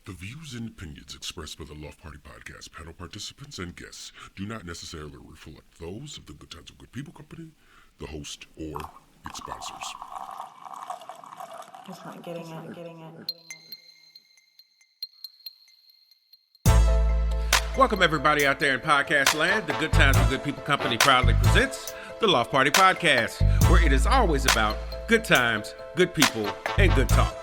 The views and opinions expressed by the Loft Party Podcast panel participants and guests do not necessarily reflect those of the Good Times with Good People company, the host, or its sponsors. It's not getting in. Welcome everybody out there in podcast land. The Good Times with Good People company proudly presents the Loft Party Podcast, where it is always about good times, good people, and good talk.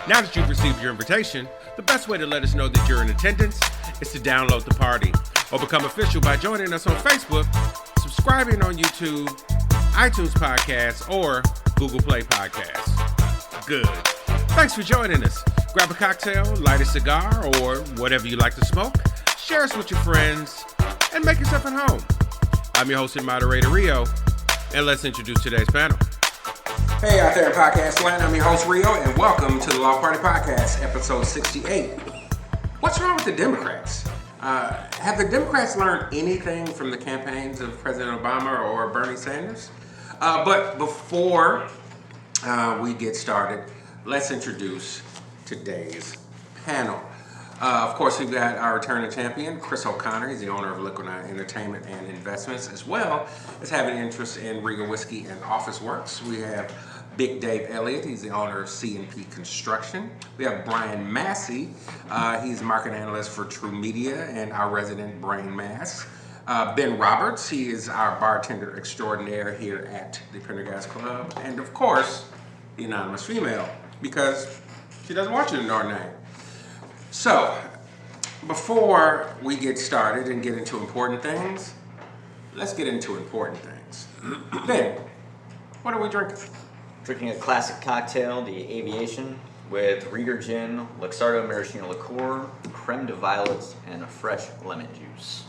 Now that you've received your invitation, the best way to let us know that you're in attendance is to download the party or become official by joining us on Facebook, subscribing on YouTube, iTunes Podcasts, or Google Play Podcasts. Good. Thanks for joining us. Grab a cocktail, light a cigar, or whatever you like to smoke. Share us with your friends, and make yourself at home. I'm your host and moderator, Rio, and let's introduce today's panel. Hey out there in podcast land, I'm your host, Rio, and welcome to the Loft Party Podcast, episode 68. What's wrong with the Democrats? Have the Democrats learned anything from the campaigns of President Obama or Bernie Sanders? But before we get started, let's introduce today's panel. Of course, we've got our returning champion, Chris O'Connor. He's the owner of Liquid Entertainment and Investments, as well as having interest in Regal Whiskey and Office Works. We have Big Dave Elliott. He's the owner of C&P Construction. We have Brian Massey. He's a market analyst for True Media and our resident Brain Mass. Ben Roberts. He is our bartender extraordinaire here at the Pendergast Club. And, of course, the anonymous female, because she doesn't want you to know her name. So, before we get started and get into important things, let's get into important things. Ben, what are we drinking? Drinking a classic cocktail, the Aviation, with Rieger Gin, Luxardo Maraschino Liqueur, creme de violets, and a fresh lemon juice.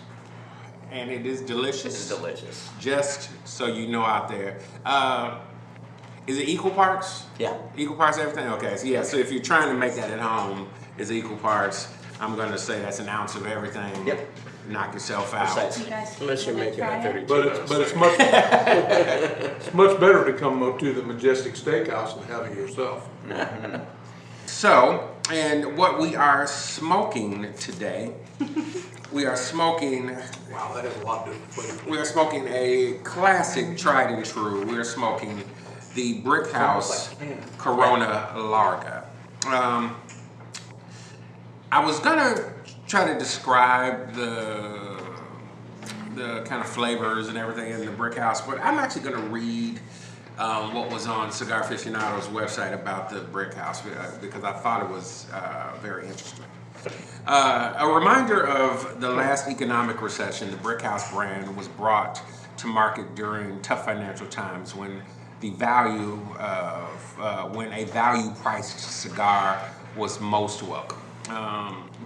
And it is delicious. This is delicious. Just so you know out there. Is it equal parts? Yeah. Equal parts everything? Okay, so yeah, so if you're trying to make that at home, it's equal parts. I'm going to say that's an ounce of everything. Yep. Knock yourself out. Precisely. Unless you're making a 32 But it's much it's much better to come up to the Majestic Steakhouse and have it yourself. So, and what we are smoking today, we are smoking. Wow, that is a lot different. We are smoking a classic, tried and true. We are smoking the Brick House Corona Larga. I was gonna try to describe the kind of flavors and everything in the Brick House, but I'm actually gonna read what was on Cigar Aficionado's website about the Brick House because I thought it was very interesting. A reminder of the last economic recession, the Brick House brand was brought to market during tough financial times when the value of when a value-priced cigar was most welcome.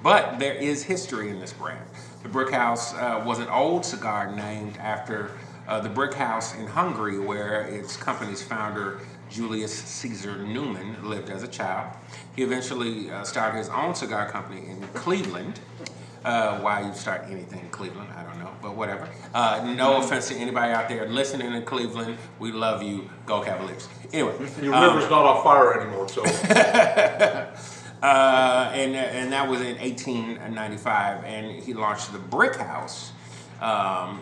But there is history in this brand. The Brick House was an old cigar named after the Brick House in Hungary, where its company's founder, Julius Caesar Neumann, lived as a child. He eventually started his own cigar company in Cleveland. Why you start anything in Cleveland, I don't know, but whatever. No offense to anybody out there listening in Cleveland. We love you. Go Cavaliers. Anyway. Your river's not on fire anymore, so. And that was in 1895, and he launched the Brick House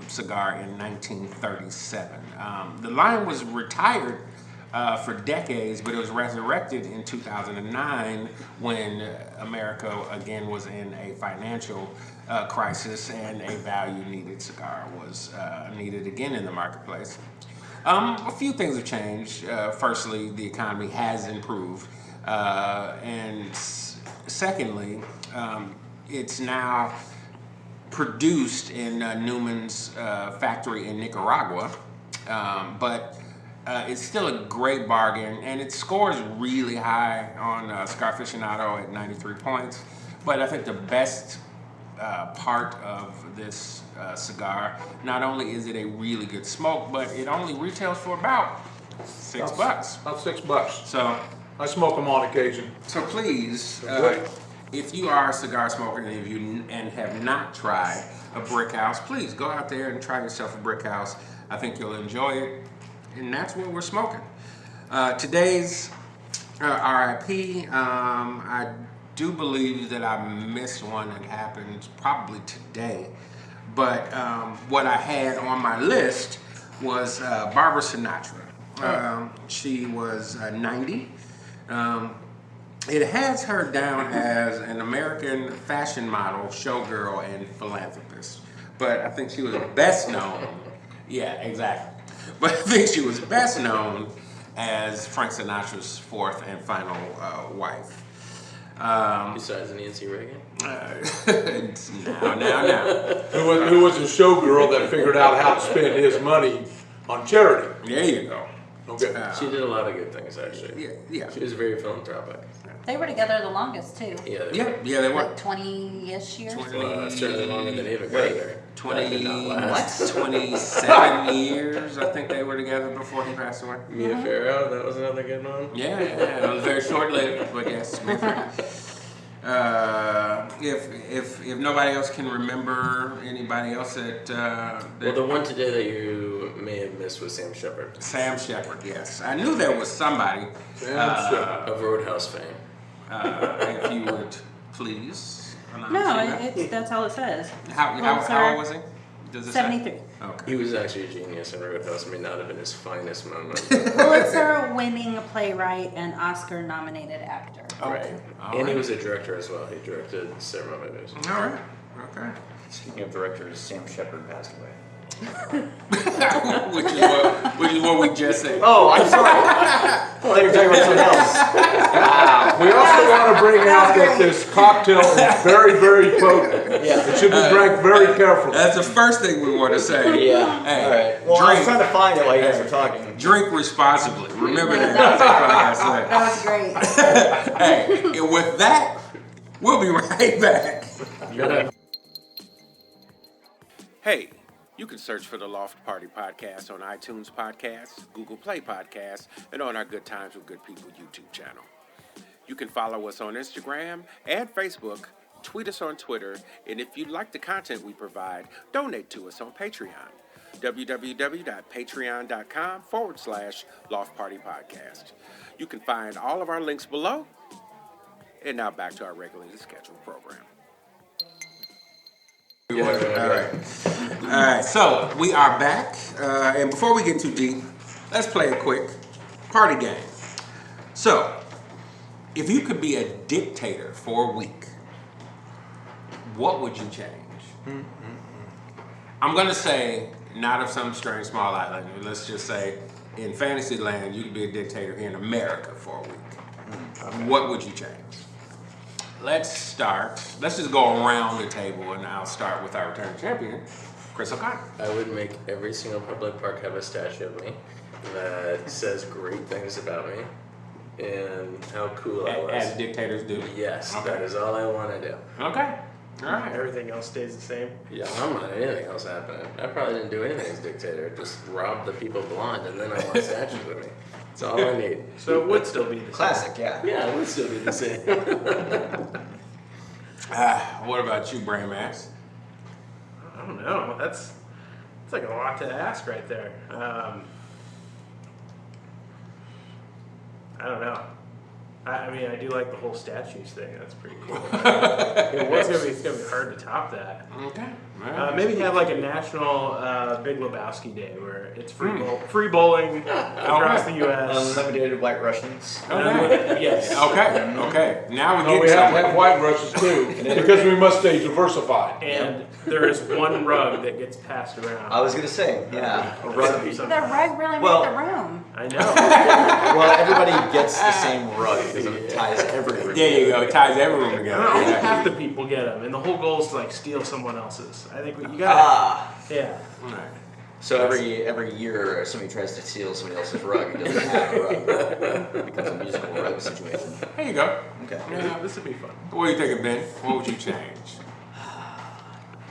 cigar in 1937. The line was retired for decades, but it was resurrected in 2009 when America again was in a financial crisis and a value-needed cigar was needed again in the marketplace. A few things have changed. Firstly, the economy has improved. And secondly, it's now produced in Newman's factory in Nicaragua, but it's still a great bargain, and it scores really high on Cigar Aficionado at 93 points. But I think the best part of this cigar, not only is it a really good smoke, but it only retails for about $6. About $6. So I smoke them on occasion. So please, if you are a cigar smoker and have not tried a Brick House, please go out there and try yourself a Brick House. I think you'll enjoy it, and that's what we're smoking. Today's RIP, I do believe that I missed one that happened probably today. But what I had on my list was Barbara Sinatra. She was 90. It has her down as an American fashion model, showgirl, and philanthropist. But I think she was best known. Yeah, exactly. But I think she was best known as Frank Sinatra's fourth and final wife. Besides Nancy Reagan? Now. Who was a showgirl that figured out how to spend his money on charity. There you go. Okay. She did a lot of good things, actually. Yeah. She was very philanthropic. They were together the longest, too. Yeah, They were. Like 20-ish years. Certainly longer than Ava Gardner. 27 years, I think they were together before he passed away. Mia Farrow, that was another good one. Yeah, it was very short-lived, but yes. If nobody else can remember anybody else that Well, the one today that you may have missed was Sam Shepard. Sam Shepard, yes. I knew there was somebody. Of Roadhouse fame. If you would please. No, that's all it says. How old was he? Does it say? 73. Okay. He was actually a genius, and Roadhouse may not have been his finest moment. Pulitzer-winning playwright and Oscar-nominated actor. Right. And he was a director as well. He directed several movies. All right. Okay. Speaking of directors, Sam Shepard passed away. which is what we just said. Oh, I'm sorry. Well, they were talking about something else. Wow. We also want to bring out that this cocktail is very, very potent. Yeah. It should be drank very carefully. That's the first thing we want to say. Yeah. Hey, all right. Well, I was trying to find it while you guys were talking. Drink responsibly. Remember that. That was great. Hey, and with that, we'll be right back. Hey, you can search for the Loft Party Podcast on iTunes Podcasts, Google Play Podcasts, and on our Good Times with Good People YouTube channel. You can follow us on Instagram and Facebook, tweet us on Twitter, and if you like the content we provide, donate to us on Patreon. www.patreon.com/Loft Party Podcast. You can find all of our links below. And now back to our regularly scheduled program. All right. So we are back, and before we get too deep, let's play a quick party game. So, if you could be a dictator for a week, what would you change? I'm gonna say not of some strange small island. Let's just say in fantasy land, you could be a dictator here in America for a week. What would you change? Let's start. Let's just go around the table, and I'll start with our returning champion, Chris O'Connor. I would make every single public park have a statue of me that says great things about me and how cool I was. As dictators do. Yes, Okay. that is all I want to do. Okay. All right. Everything else stays the same. Yeah, I don't want anything else happening. I probably didn't do anything as dictator. Just rob the people blind, and then I want statues of me. That's all I need. So it would still be the same. Classic, yeah. Yeah, it would still be the same. What about you, Brain Max? I don't know. That's like a lot to ask right there. I don't know. I mean, I do like the whole statues thing. That's pretty cool. It's gonna be hard to top that. Okay. Maybe have like a national Big Lebowski day where it's free bowling across the U.S. Unlimited White Russians. Yes. Okay. Now No, we have to have white brushes too, because we must stay diversified. And there is one rug that gets passed around. I was going to say, yeah. A rug. The rug really Well- made the room. I know. Well, everybody gets the same rug because it ties every room. There you go. It ties everyone together. Only half the people get them, and the whole goal is to like steal someone else's. I think you gotta. Yeah. All right. So every year somebody tries to steal somebody else's rug who doesn't have a rug. It becomes a musical rug situation. There you go. Okay. Yeah, this would be fun. What are you thinking, Ben? What would you change?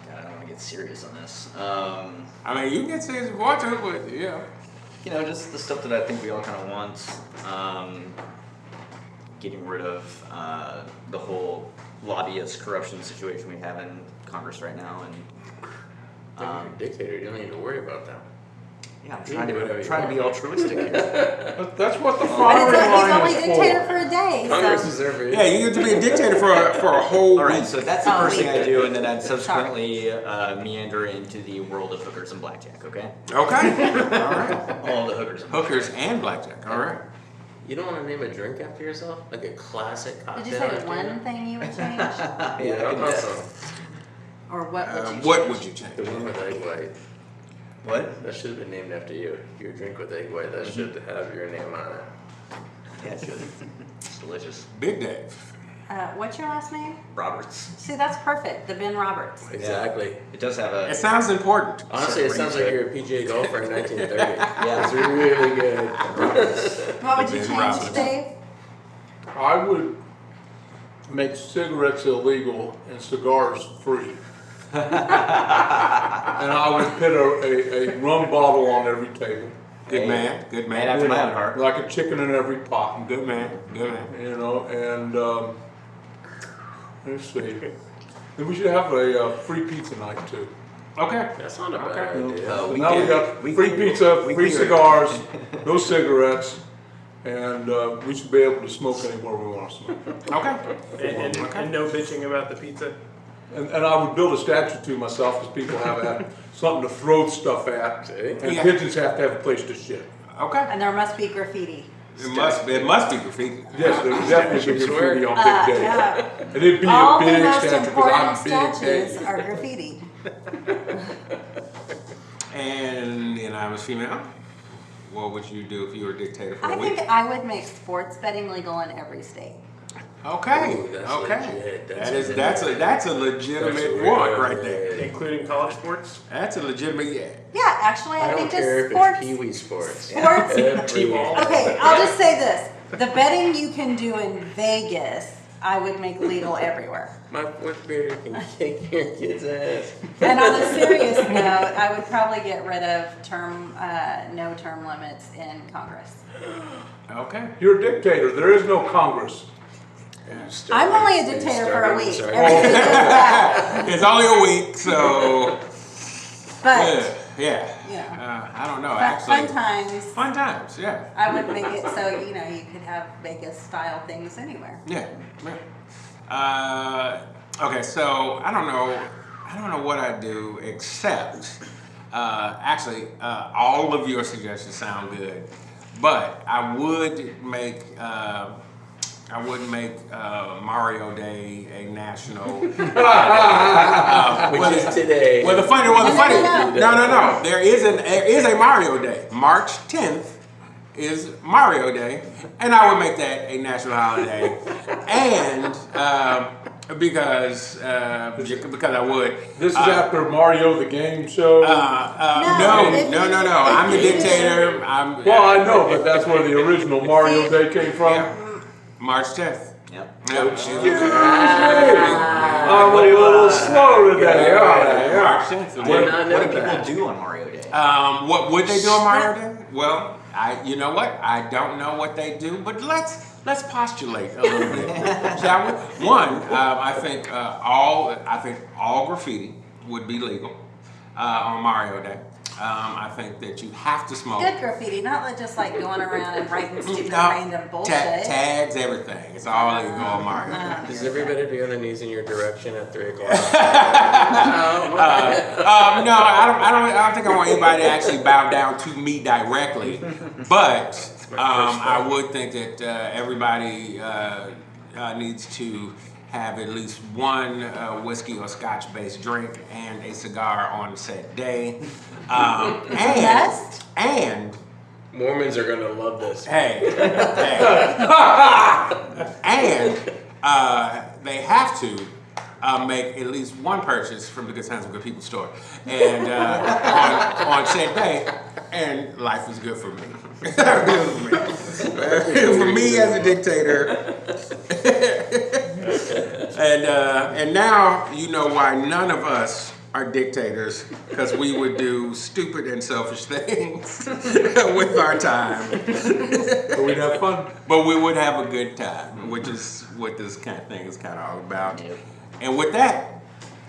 God, I don't want to get serious on this. I mean, you can get serious if you want to, but yeah. You know, just the stuff that I think we all kind of want. Getting rid of the whole lobbyist corruption situation we have in Congress right now, and You're a dictator, you don't need to worry about that. Yeah, I'm trying to be altruistic here. That's what the But firing he's line only is dictator for. for a day. Congress So. is there for you. Yeah, you get to be a dictator for a whole All right, week. so that's the Oh, first thing wait. I do, and then I'd subsequently meander into the world of hookers and blackjack. Okay. Okay. All right. All the hookers. Hookers and blackjack. All right. You don't want to name a drink after yourself? Like a classic cocktail? Did you say after one thing you would change? Yeah, I can awesome. Or what would you change? What would you change? The one with egg white. What? That should have been named after you. Your drink with egg white. That should have your name on it. Yeah, it should. It's delicious. Big Dave. What's your last name? Roberts. See, that's perfect. The Ben Roberts. Exactly. It does have a. It sounds important. Honestly, it sounds like Range you're a PGA golfer in 1930. Yeah. It's really good. What would you Ben change, Roberts. Dave? I would make cigarettes illegal and cigars free. And I would put a rum bottle on every table. Good man. Good Man man. after my own heart. Like a chicken in every pot. Good man. Good man. You know, and let's see. Then we should have a free pizza night too. Okay. That's not a bad Okay. idea. So now we got free pizza, free cigars, no cigarettes, and we should be able to smoke anywhere we want to smoke. Okay. And no bitching about the pizza. And I would build a statue to myself because people have had something to throw stuff at, See? and Yeah. pigeons have to have a place to shit. Okay. And there must be graffiti. It must be graffiti. Yes, there would definitely be graffiti on big day. Yeah. And it'd be All a the big most statue because important I'm big statues day. are graffiti. And I was female. What would you do if you were a dictator for I a week? think I would make sports betting legal in every state. Okay. Ooh, that's Okay. legit. That's a legitimate one right there. Including college sports. That's a legitimate Yeah, actually, I I don't think care just if sports. it's Pee-wee sports. Sports. T-ball. Okay, I'll just say this: the betting you can do in Vegas, I would make legal everywhere. My fourth grader can kick your kid's ass. And on a serious note, I would probably get rid of no term limits in Congress. Okay. You're a dictator. There is no Congress. I'm only a dictator for a week. Sorry. Everything is bad. It's only a week, so But yeah. I don't know. Actually, fun times. Fun times. Yeah. I would make it so you could have Vegas style things anywhere. Yeah. Okay. So I don't know what I do except all of your suggestions sound good, but I would make. Mario Day a national. Which is today. Well, the funny. No. There is a Mario Day. March 10th is Mario Day, and I would make that a national holiday, and because I would. This is after Mario the Game Show. No. I'm the dictator. Well, I know, but that's where the original Mario Day came from. Yeah. March 10th. Yep. I'm a little slow today. March 10th. What do people do on Mario Day? What would they do on Mario Day? Well, you know what? I don't know what they do, but let's postulate a little bit, shall we? One, I think all graffiti would be legal on Mario Day. I think that you have to smoke. Good graffiti, not just like going around and writing stupid No, random bullshit. tags, everything. It's all legal on Mario Day. Does everybody be on their knees in your direction at 3 o'clock? No, I don't think I want anybody to actually bow down to me directly, but I would think that everybody needs to have at least one whiskey or scotch-based drink and a cigar on said day. And Mormons are gonna love this. and they have to make at least one purchase from the Good Times with Good People store, and on said day, and life is good for me. For me as a dictator. And now you know why none of us are dictators, because we would do stupid and selfish things with our time. But we'd have fun. But we would have a good time, which is what this kind of thing is kind of all about. Yep. And with that,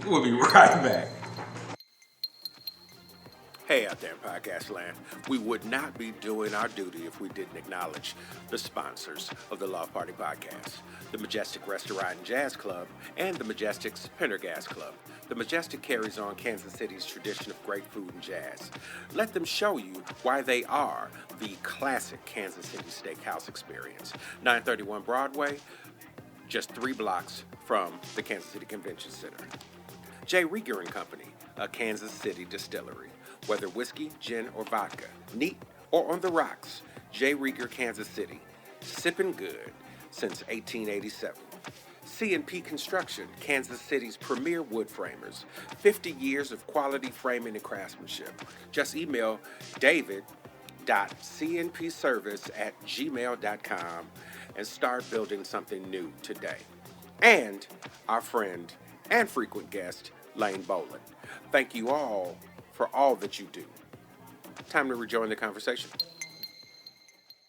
we'll be right back. Hey out there in podcast land, we would not be doing our duty if we didn't acknowledge the sponsors of the Loft Party Podcast, the Majestic Restaurant and Jazz Club, and the Majestic's Pendergast Club. The Majestic carries on Kansas City's tradition of great food and jazz. Let them show you why they are the classic Kansas City steakhouse experience. 931 Broadway, just 3 blocks from the Kansas City Convention Center. J. Rieger & Company, a Kansas City distillery. Whether whiskey, gin, or vodka, neat or on the rocks, J. Rieger, Kansas City, sipping good since 1887. C&P Construction, Kansas City's premier wood framers, 50 years of quality framing and craftsmanship. Just email david.cnpservice@gmail.com and start building something new today. And our friend and frequent guest, Lane Boland. Thank you all for all that you do. Time to rejoin the conversation.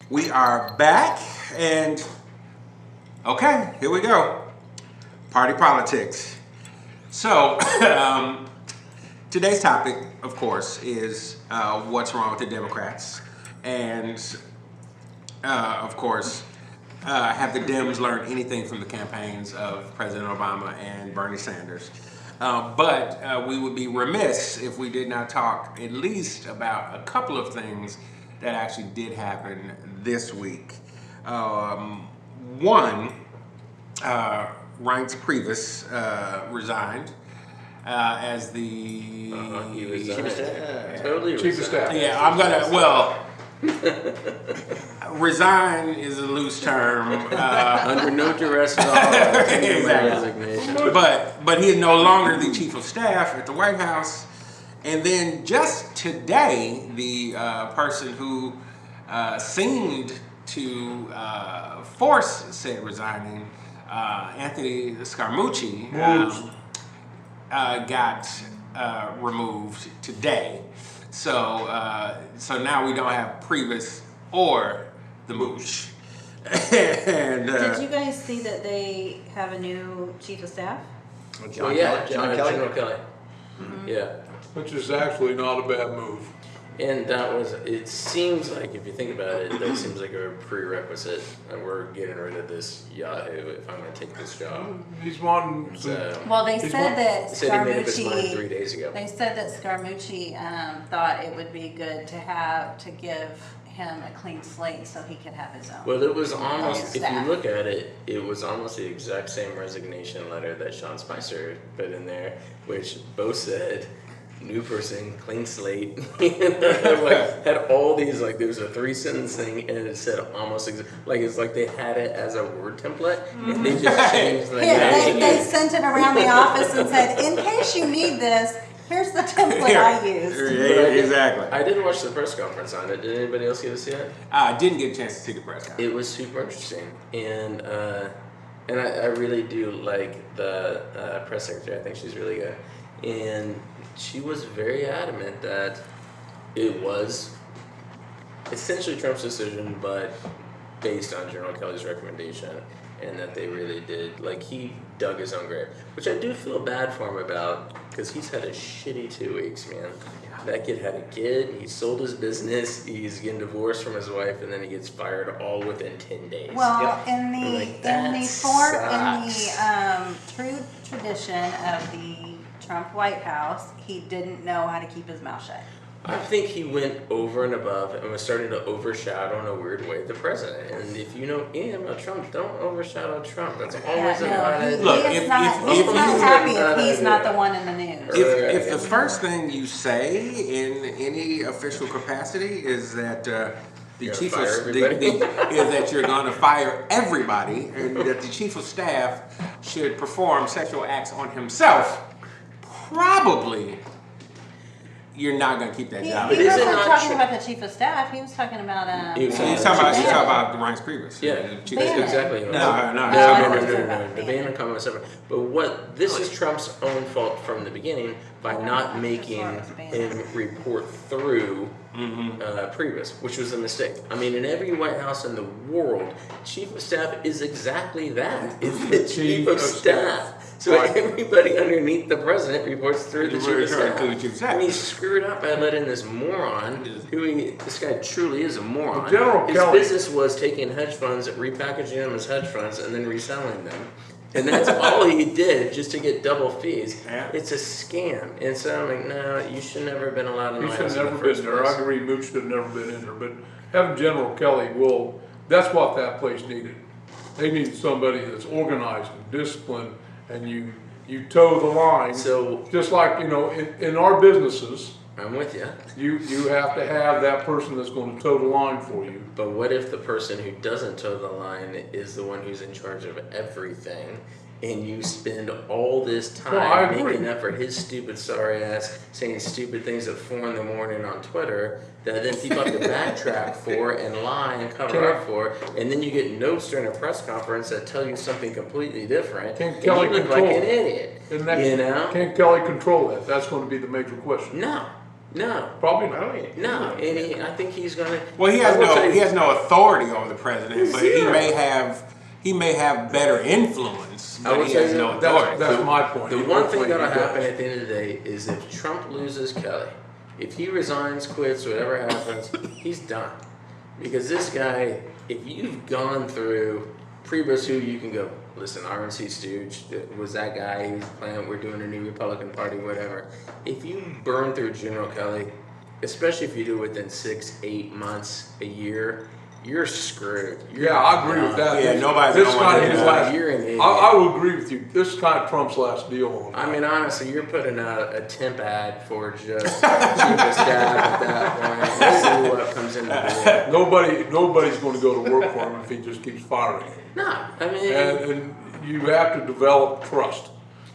We are back, and okay, here we go. Party politics. So, today's topic, of course, is what's wrong with the Democrats, and of course, have the Dems learned anything from the campaigns of President Obama and Bernie Sanders? But we would be remiss if we did not talk at least about a couple of things that actually did happen this week. One, Reince Priebus resigned as the He resigned. Totally Chief of Staff. Yeah, I'm gonna. Well, resign is a loose term. Under no duress at all. Exactly. Resignation. But he is no longer the chief of staff at the White House. And then just today, the person who seemed to force said resigning, Anthony Scaramucci, got removed today. So now we don't have Priebus or the Mooch. And, Did you guys see that they have a new chief of staff? Well, yeah, John Kelly. General Kelly. Mm-hmm. Yeah. Which is actually not a bad move. And that was, it seems like, if you think about it, that seems like a prerequisite. And we're getting rid of this Yahoo if I'm going to take this job. He's wanting some, So, Well, they He's said one- that he said he made up his mind 3 Scaramucci. days ago. They said that Scaramucci thought it would be good to give him a clean slate so he could have his own. Well, it was almost, if you staff. look at it, it was almost the exact same resignation letter that Sean Spicer put in there, which both said, new person, clean slate. Had all these, like, there was a 3-sentence thing, and it said almost, it's like they had it as a word template, and they just changed the name. They sent it around the office and said, in case you need this, here's the template I used. Exactly. I didn't watch the press conference on it. Did anybody else get to see it? I didn't get a chance to see the press conference. It was super interesting, and I really do like the press secretary. I think she's really good, and she was very adamant that it was essentially Trump's decision, but based on General Kelly's recommendation, and that they really did, like, he dug his own grave, which I do feel bad for him about, because he's had a shitty 2 weeks, man. That kid had a kid, he sold his business, he's getting divorced from his wife, and then he gets fired all within 10 days. Well, I'm in the like, that true tradition of the Trump White House, he didn't know how to keep his mouth shut. I think he went over and above and was starting to overshadow in a weird way the president. And if you know anything about Trump, don't overshadow Trump. That's always a bad idea. Look, he's if not happy if he's not the one in the news. If the first thing you say in any official capacity is that the chief of fire everybody. is that you're going to fire everybody, and that the chief of staff should perform sexual acts on himself, probably you're not going to keep that job. He But is it wasn't not talking true- about the chief of staff. He was talking about He was He's talking about the Reince Priebus. Yeah, the chief Bannon. of staff. exactly. No. The ban comment was separate. But this is Trump's own fault from the beginning by not making him report through Priebus, which was a mistake. I mean, in every White House in the world, chief of staff is exactly that. It's the chief of staff. So everybody underneath the president reports through the chief of staff. And he screwed up by letting this moron, this guy truly is a moron. General His Kelly. business was taking hedge funds, repackaging them as hedge funds, and then reselling them. And that's all he did just to get double fees. Yeah. It's a scam. And so I'm like, no, you should never have been allowed in He the should White have House in never the first been there. place. I agree, Mook should have never been in there. But having General Kelly that's what that place needed. They need somebody that's organized and disciplined, and you toe the line. So just like, in our businesses, I'm with you. you have to have that person that's going to toe the line for you. But what if the person who doesn't toe the line is the one who's in charge of everything, and you spend all this time making up for his stupid sorry ass, saying stupid things at 4 a.m. on Twitter that then people have to backtrack for and lie and cover up for, and then you get notes during a press conference that tell you something completely different, Can and Kelly you look like control an idiot. Can Kelly control that? That's going to be the major question. No. Probably not. No, and I think he's gonna. Well, he has no authority over the president, but he may have better influence, but he has no authority. That's my point. The one thing that'll happen at the end of the day is if Trump loses Kelly, if he resigns, quits, whatever happens, he's done. Because this guy, if you've gone through Priebus, who you can go, listen, RNC stooge, was that guy who's playing, we're doing a new Republican Party, whatever. If you burn through General Kelly, especially if you do it within 6, 8 months, a year, you're screwed. I agree with that. Yeah, nobody's this going kind to of his do last. You're an idiot. I will agree with you. This is kind of Trump's last deal. I mean, honestly, you're putting out a temp ad for just chief of staff at that point. Let's see what comes in the door. Nobody's going to go to work for him if he just keeps firing. No, I mean, And you have to develop trust.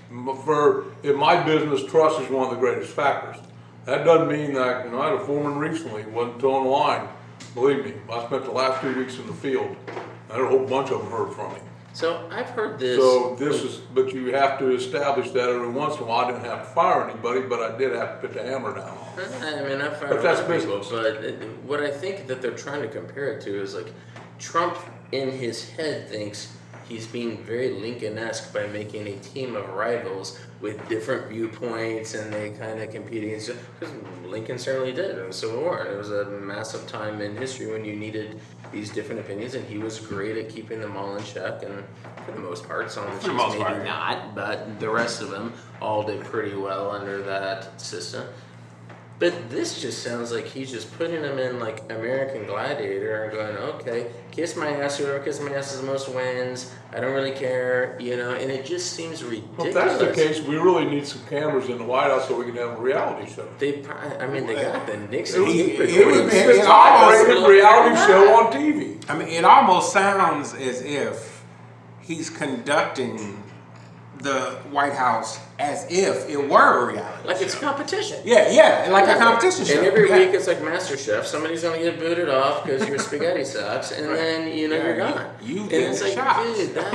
In my business, trust is one of the greatest factors. That doesn't mean that, I had a foreman recently, wasn't towing the line. Believe me, I spent the last 2 weeks in the field. I had a whole bunch of them heard from me. so I've heard this. But you have to establish that every once in a while. I didn't have to fire anybody, but I did have to put the hammer down on them. I mean, I've fired a lot of people, but what I think that they're trying to compare it to is like Trump in his head thinks he's being very Lincoln-esque by making a team of rivals with different viewpoints, and they kind of compete against each other. Because Lincoln certainly did in the Civil War. It was a massive time in history when you needed these different opinions, and he was great at keeping them all in check, and for the most part, some of the chiefs maybe not, but the rest of them all did pretty well under that system. But this just sounds like he's just putting them in like American Gladiator and going, okay, kiss my ass, whoever kisses my ass is the most wins. I don't really care, and it just seems ridiculous. Well, if that's the case, we really need some cameras in the White House so we can have a reality show. They got the Nixon. It would be an operated reality show on TV. I mean, it almost sounds as if he's conducting the White House as if it were a reality Like show. it's competition. Yeah, like a competition show. And every week it's like MasterChef. Somebody's gonna get booted off because your spaghetti sucks, and then you're gone. You and get it's like, shocked. dude, that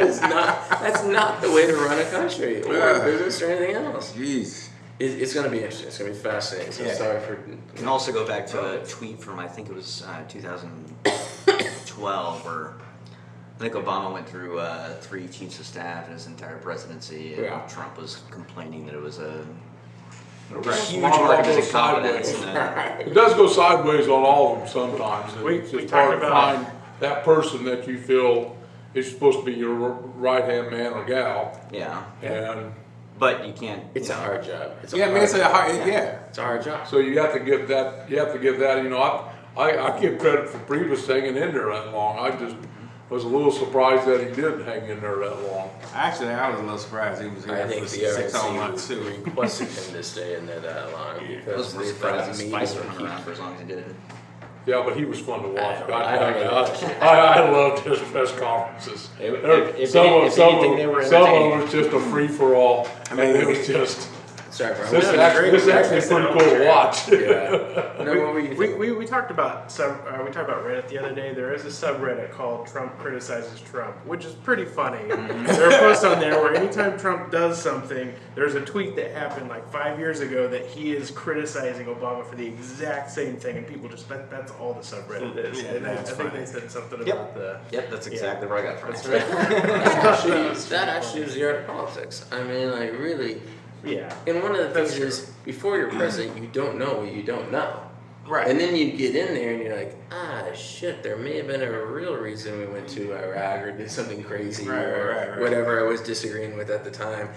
is not good. That's not the way to run a country or a business or anything else. Jeez. It's gonna be interesting. It's gonna be fascinating. So sorry for. You can also go back to a tweet from I think it was 2012 where I think Obama went through 3 chiefs of staff in his entire presidency, and Trump was complaining that it was a huge mark of his incompetence. It does go sideways on all of them sometimes. It's we just hard talked to about- find that person that you feel is supposed to be your right-hand man or gal. Yeah, And but you can't. It's a hard job. It's a It's a hard, It's a hard job. so you have to give that, I give credit for Priebus hanging in there that long. I just was a little surprised that he did hang in there that long. Actually, I was a little surprised he was I here think for the 6 whole months RNC too. requested him to stay in there that long I because was they thought surprised maybe Spicer hung around for as long as he did. Yeah, but he was fun to watch. I don't know. I loved his press conferences. If Some of anything, they were them entertaining. was just a free for all. I mean, it was just Sorry, Brian. This is actually pretty cool to watch. Yeah. No, what were you thinking? We talked about we talked about Reddit the other day. There is a subreddit called Trump Criticizes Trump, which is pretty funny. There are posts on there where anytime Trump does something, there's a tweet that happened like 5 years ago that he is criticizing Obama for the exact same thing, and people just that's all the subreddit is. Yeah, and I that's think funny. they said something Yep. about the. Yep, that's exactly where I got from. That's right. that actually is the art of politics. I mean, like, really. Yeah. And one of the That's things is, before you're president, you don't know what you don't know. Right. And then you get in there and you're like, shit, there may have been a real reason we went to Iraq or did something crazy or whatever I was disagreeing with at the time.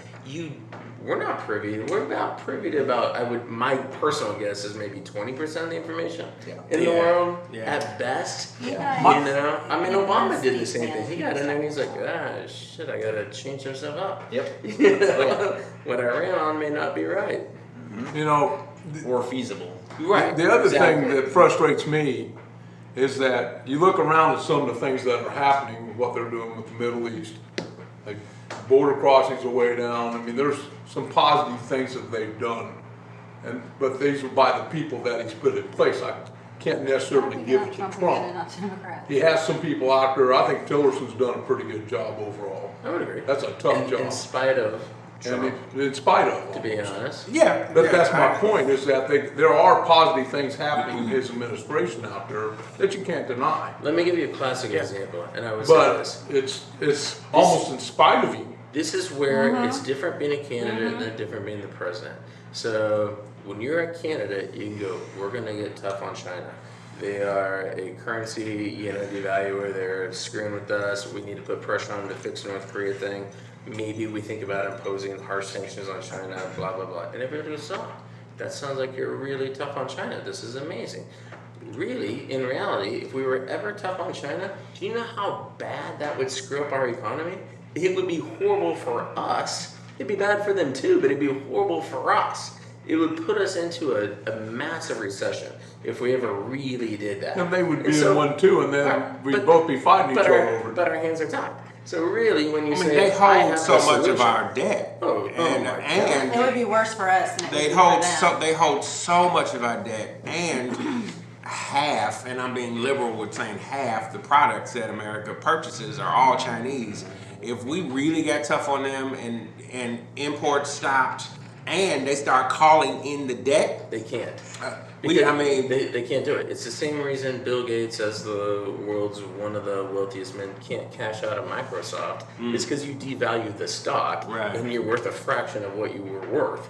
We're not privy. We're about privy to my personal guess is maybe 20% of the information in the world at best. Yeah. You know? I mean, Obama did the same thing. He got in there and he's like, shit, I gotta change some stuff up. Yep. You know? What I ran on may not be right. You know, Or feasible. Right. the other thing exactly. that frustrates me is that you look around at some of the things that are happening, what they're doing with the Middle East. Like border crossings are way down. I mean, there's some positive things that they've done, but these are by the people that he's put in place. I can't necessarily give it to Trump. Trump. Not Democrats. He has some people out there. I think Tillerson's done a pretty good job overall. I would agree. That's a tough job. In spite of And Trump, in spite of to him. be honest. Yeah. But that's my point, is that there are positive things happening in his administration out there that you can't deny. Let me give you a classic example, and I would say But this. it's almost in spite of him. This is where it's different being a candidate than different being the president. So when you're a candidate, you can go, we're going to get tough on China. They are a currency, devaluer. They're screwing with us. We need to put pressure on them to fix the North Korea thing. Maybe we think about imposing harsh sanctions on China, blah, blah, blah. And everybody goes, that sounds like you're really tough on China. This is amazing. Really, in reality, if we were ever tough on China, do you know how bad that would screw up our economy? It would be horrible for us. It'd be bad for them too, but it'd be horrible for us. It would put us into a massive recession if we ever really did that. And they would be in one too, and then we'd both be fighting each other over it. But our hands are tied. So really, when you say they I hold have so the much of solution- our debt, Oh my and It would be worse for us than it would they be hold for them. they hold so much of our debt, and half, and I'm being liberal with saying half, the products that America purchases are all Chinese. If we really got tough on them and imports stopped, and they start calling in the debt, They can't. they can't do it. It's the same reason Bill Gates, as the world's one of the wealthiest men, can't cash out of Microsoft. It's because you devalue the stock, Right. and you're worth a fraction of what you were worth.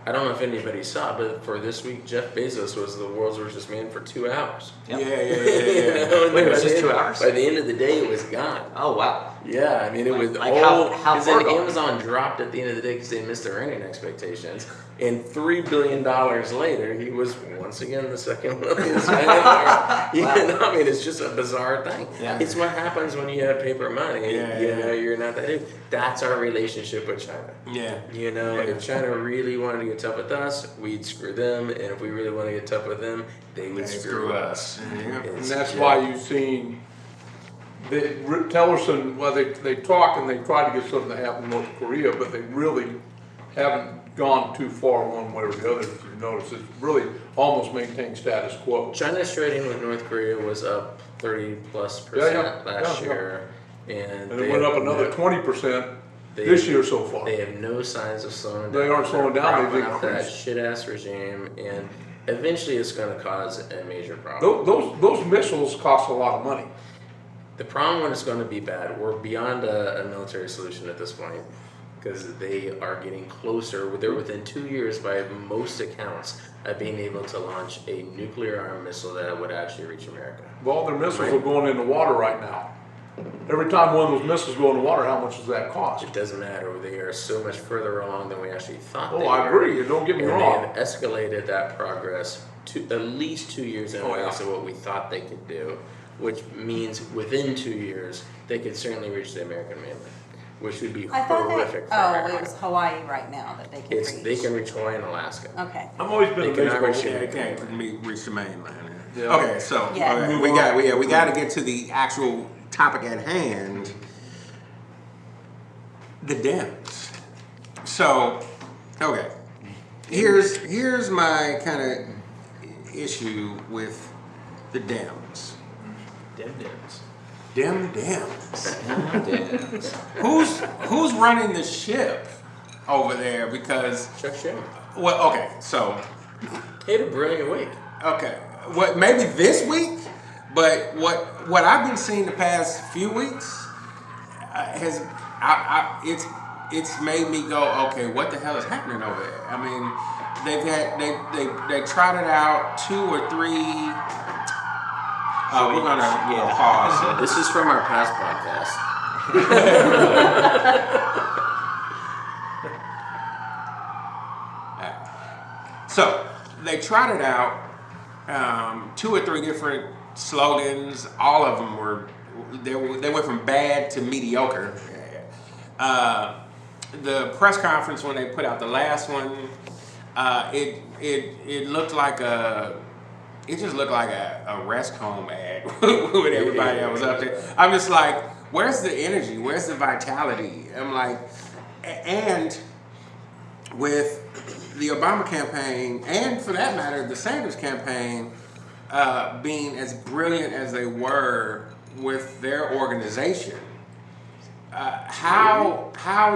I don't know if anybody saw, but for this week, Jeff Bezos was the world's richest man for 2 hours. Yep. yeah. And Wait, it was by just the 2 end- hours? By the end of the day, it was gone. Oh, wow. Yeah, I mean, it was Like all how because far then gone? Amazon dropped at the end of the day because they missed their earning expectations, and $3 billion later, he was once again the second wealthiest man in the world. I mean, it's just a bizarre thing. Yeah. It's what happens when you have paper money. Yeah, You're not that. That's our relationship with China. Yeah. If China really wanted to get tough with us, we'd screw them, and if we really want to get tough with them, they would screw us. Yeah. And that's why you've seen Tillerson, well, they talk and they try to get something to happen in North Korea, but they really haven't gone too far one way or the other. If you notice, it's really almost maintained status quo. China's trading with North Korea was up 30+% last year, and And it went up another 20% they- this year so far. They have no signs of slowing down. They aren't slowing down, they've Propping up that increased. shit ass regime, and eventually it's going to cause a major problem. Those missiles cost a lot of money. The problem when it's going to be bad, we're beyond a military solution at this point, because they are getting closer. They're within 2 years, by most accounts, of being able to launch a nuclear-armed missile that would actually reach America. Well, their missiles are going into water right now. Every time one of those missiles go into water, how much does that cost? It doesn't matter. They are so much further along than we actually thought they Oh, were. I agree. Don't get me And wrong. they have escalated that progress to at least 2 years in Oh, yeah. advance of what we thought they could do, which means within 2 years, they could certainly reach the American mainland, which would be I thought horrific for it America. was Hawaii right now that they can reach. They can reach Hawaii and Alaska. Okay. I've always been They amazed cannot by reach Yeah, it can't reach the mainland. Yeah. Okay, so Yeah. okay, we got to get to the actual topic at hand. The Dems. So Okay. Here's my kind of issue with the Dems. Dems. Dems. Who's running the ship over there? Because Chuck Schumer. well, okay, so He had a brilliant week. okay, what maybe this week, but what I've been seeing the past few weeks it's made me go, okay, what the hell is happening over there? I mean, they trotted out 2 or 3. We're gonna pause. This is from our past podcast. So they trotted out 2 or 3 different slogans. All of them they went from bad to mediocre. The press conference when they put out the last one, it looked like it just looked like a rest home ad with everybody that was up there. I'm just like, where's the energy? Where's the vitality? I'm like, and with the Obama campaign, and for that matter, the Sanders campaign, being as brilliant as they were with their organization, how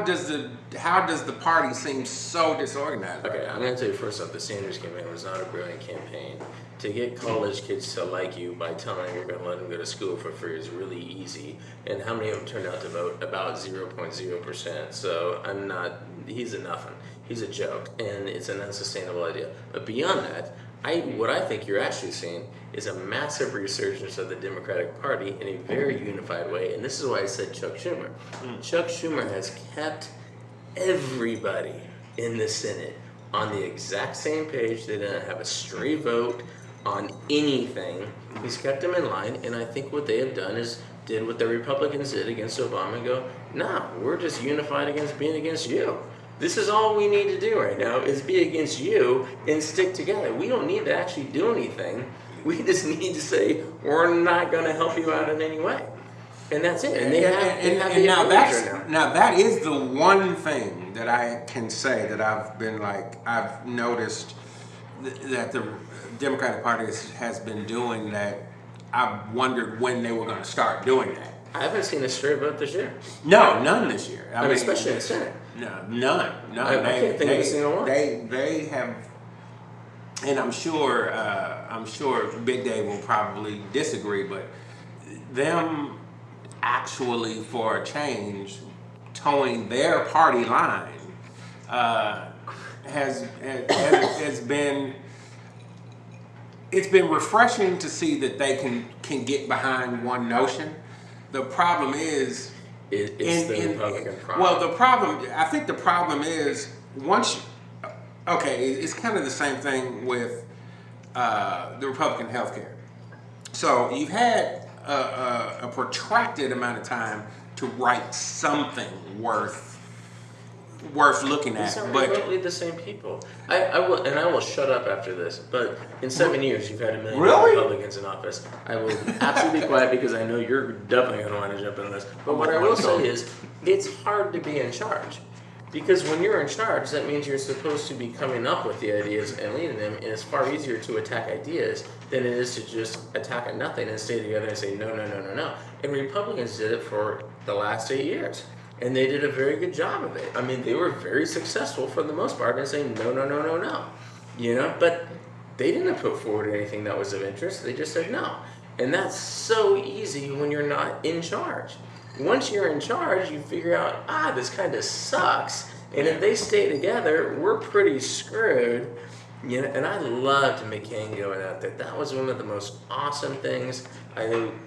does the party seem so disorganized? Okay, I'm going to tell you first off, the Sanders campaign was not a brilliant campaign. To get college kids to like you by telling them you're going to let them go to school for free is really easy. And how many of them turned out to vote? About 0.0%. So he's a nothing. He's a joke. And it's an unsustainable idea. But beyond that, what I think you're actually seeing is a massive resurgence of the Democratic Party in a very unified way. And this is why I said Chuck Schumer. Chuck Schumer has kept everybody in the Senate on the exact same page. They didn't have a stray vote on anything. He's kept them in line, and I think what they have done is did what the Republicans did against Obama and go, nah, we're just unified against being against you. This is all we need to do right now is be against you and stick together. We don't need to actually do anything. We just need to say we're not going to help you out in any way. And that's it. And now that is the one thing that I can say that I've noticed that the Democratic Party has been doing that I've wondered when they were going to start doing that. I haven't seen a stray vote this year. No, none this year. I mean, especially in the Senate. No, none. I can't think of a single one. They have, and I'm sure Big Dave will probably disagree, but them actually for a change towing their party line has been. It's been refreshing to see that they can get behind one notion. The problem is it's the Republican problem. Well, I think the problem is it's kind of the same thing with the Republican healthcare. So you've had a protracted amount of time to write something worth looking at. These are But remotely the same people. I will shut up after this. But in 7 years, you've had 1 million Really? Republicans in office. I will absolutely be quiet because I know you're definitely going to want to jump in this. But what I will say is, it's hard to be in charge. Because when you're in charge, that means you're supposed to be coming up with the ideas and leading them, and it's far easier to attack ideas than it is to just attack a nothing and stay together and say, no. And Republicans did it for the last 8 years. And they did a very good job of it. I mean, they were very successful for the most part in saying no. You know, but they didn't put forward anything that was of interest. They just said no. And that's so easy when you're not in charge. Once you're in charge, you figure out, this kind of sucks. And if they stay together, we're pretty screwed. You know, and I loved McCain going out there. That was one of the most awesome things I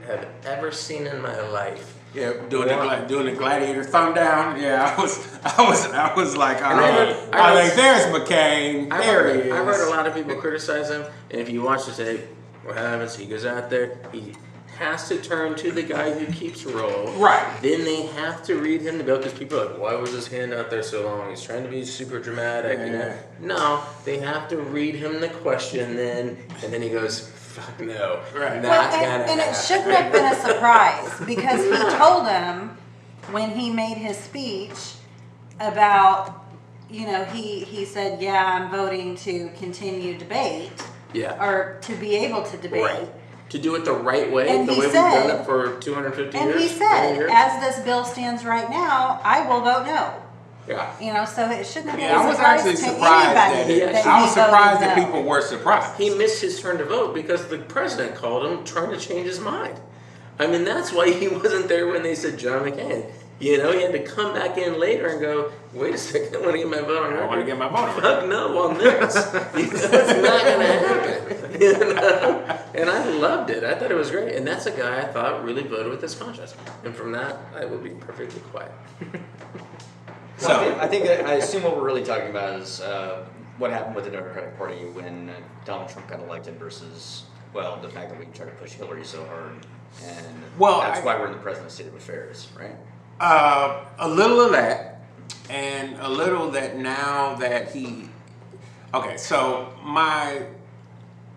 have ever seen in my life. yeah, doing the gladiator thumb down. Yeah, I was like, I think there's McCain. There he is. I heard a lot of people criticize him, and if you watch the tape, what happens? He goes out there, he has to turn to the guy who keeps roll. Right. Then they have to read him the bill because people are like, why was his hand out there so long? He's trying to be super dramatic. Yeah. You know? No, they have to read him the question then, and then he goes, fuck no. Right. And it shouldn't have been a surprise because he told them when he made his speech about, he said, yeah, I'm voting to continue debate. Yeah. Or to be able to debate. Right. To do it the right way, And the he way we've said- done it for 250 And years. he said, 20 years. as this bill stands right now, I will vote no. Yeah. So it shouldn't have been Yeah, I was surprise actually to surprised anybody that- that I he was surprised voted that no. people were surprised. He missed his turn to vote because the president called him trying to change his mind. I mean, that's why he wasn't there when they said John McCain. He had to come back in later and go, wait a second, I want to get my vote on record. I want to get my vote on Fuck no on this. It's not going to happen. And I loved it. I thought it was great. And that's a guy I thought really voted with his conscience. And from that, I will be perfectly quiet. So I think that, I assume what we're really talking about is what happened with the Democratic Party when Donald Trump got elected versus, well, the fact that we tried to push Hillary so hard, and that's why we're in the present state of affairs, right? A little of that, and a little that now that he. Okay, so my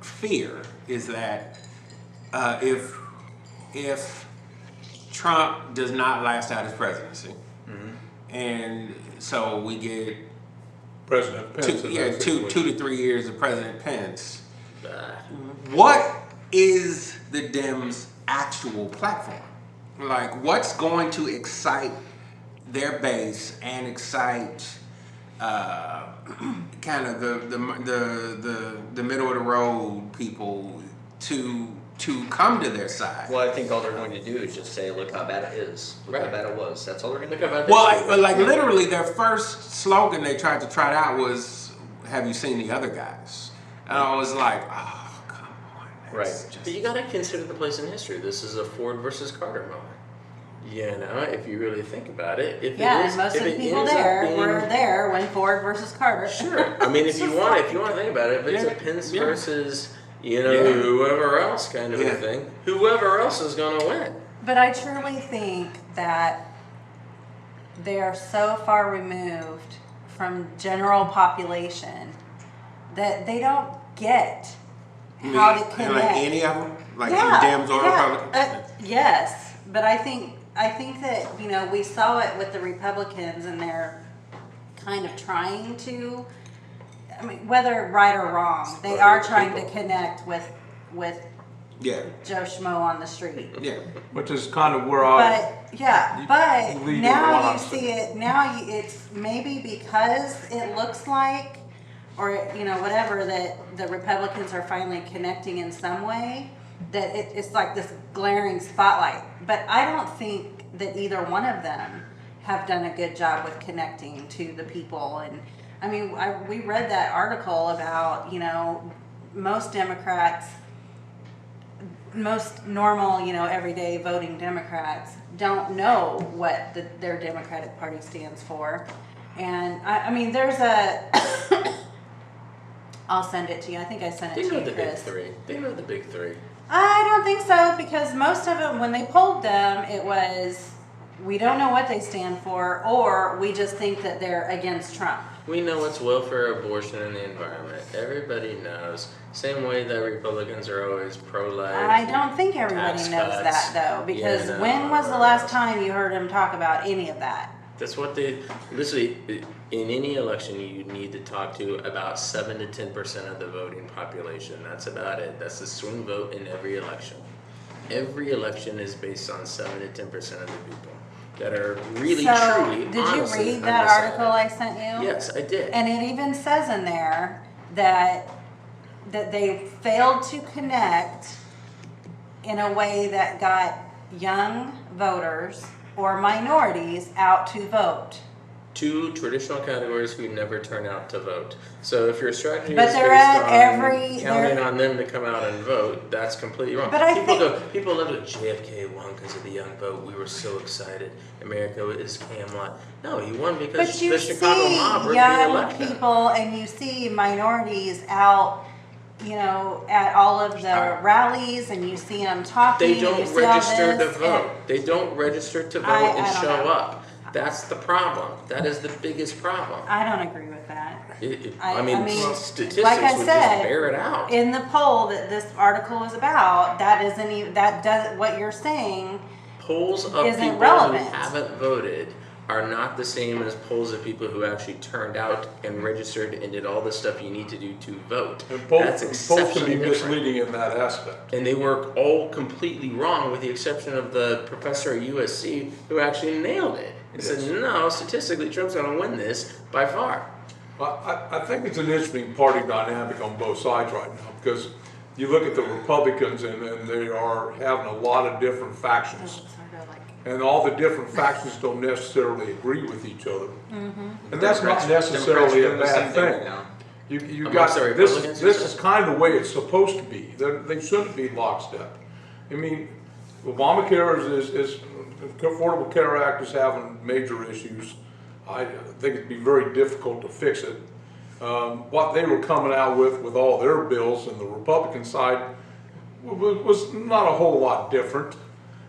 fear is that if Trump does not last out his presidency, and so we get President Pence. two to 3 years of President Pence, what is the Dems' actual platform? Like, what's going to excite their base and excite kind of the middle of the road people to come to their side? Well, I think all they're going to do is just say, look how bad it is. Look how bad it was. That's all they're going to do. Well, like literally their first slogan they tried to trot out was, have you seen the other guys? And I was like, oh, come on. Right. But you got to consider the place in history. This is a Ford versus Carter moment. If you really think about it. And most of the people there were there when Ford versus Carter. Sure. I mean, if you want to think about it, if it's a Pence versus, whoever else kind of a thing, whoever else is going to win. But I truly think that they are so far removed from general population that they don't get how to connect. Like any of them? Like Yeah, Dems or Republicans? Yes, but I think that we saw it with the Republicans, and they're kind of trying to. I mean, whether right or wrong, they are trying to connect with Joe Schmo on the street. Yeah. Which is kind of where I. But lead now a you lot. see it. Now it's maybe because it looks like, or whatever, that the Republicans are finally connecting in some way. That it's like this glaring spotlight. But I don't think that either one of them have done a good job with connecting to the people. And I mean, we read that article about most Democrats. Most normal, everyday voting Democrats don't know what their Democratic Party stands for. And I mean, there's I'll send it to you. I think I sent it to you, Chris. They know the big three. I don't think so, because most of them, when they polled them, it was, we don't know what they stand for, or we just think that they're against Trump. We know it's welfare, abortion, and the environment. Everybody knows. Same way that Republicans are always pro-life. I don't think everybody tax knows cuts, that, though, because when was the last time you heard them talk about any of that? That's what they literally. In any election, you need to talk to about 7 to 10% of the voting population. That's about it. That's the swing vote in every election. Every election is based on 7 to 10% of the people that are really, truly. Did you read that article I sent you? Yes, I did. And it even says in there that they failed to connect in a way that got young voters or minorities out to vote. Two traditional categories who never turn out to vote. So if your strategy But is they're based at on counting on them to come out and vote, that's completely wrong. But I people love it. JFK won because of the young vote. We were so excited. America is Camelot. No, he won because But you the Chicago mob see rigged the young election. people and you see minorities out, at all of the rallies, and you see them talking. They don't and you see all register to this, vote. They don't register to vote I and don't show know. up. That's the problem. That is the biggest problem. I don't agree with that. I mean, statistics like I would said, just bear it out. In the poll that this article is about, that does what you're saying. Polls of Isn't people relevant. who haven't voted are not the same as polls of people who actually turned out and registered and did all the stuff you need to do to vote. And That's polls can exceptionally be different. misleading in that aspect. And they were all completely wrong, with the exception of the professor at USC who actually nailed it and said, no, statistically, Trump's going to win this by far. I think it's an interesting party dynamic on both sides right now, because you look at the Republicans and they are having a lot of different factions. And all the different factions don't necessarily agree with each other. And that's not necessarily a bad thing. You got this is kind of the way it's supposed to be. They shouldn't be lockstep. I mean, Obamacare is Affordable Care Act is having major issues. I think it'd be very difficult to fix it. What they were coming out with all their bills and the Republican side was not a whole lot different.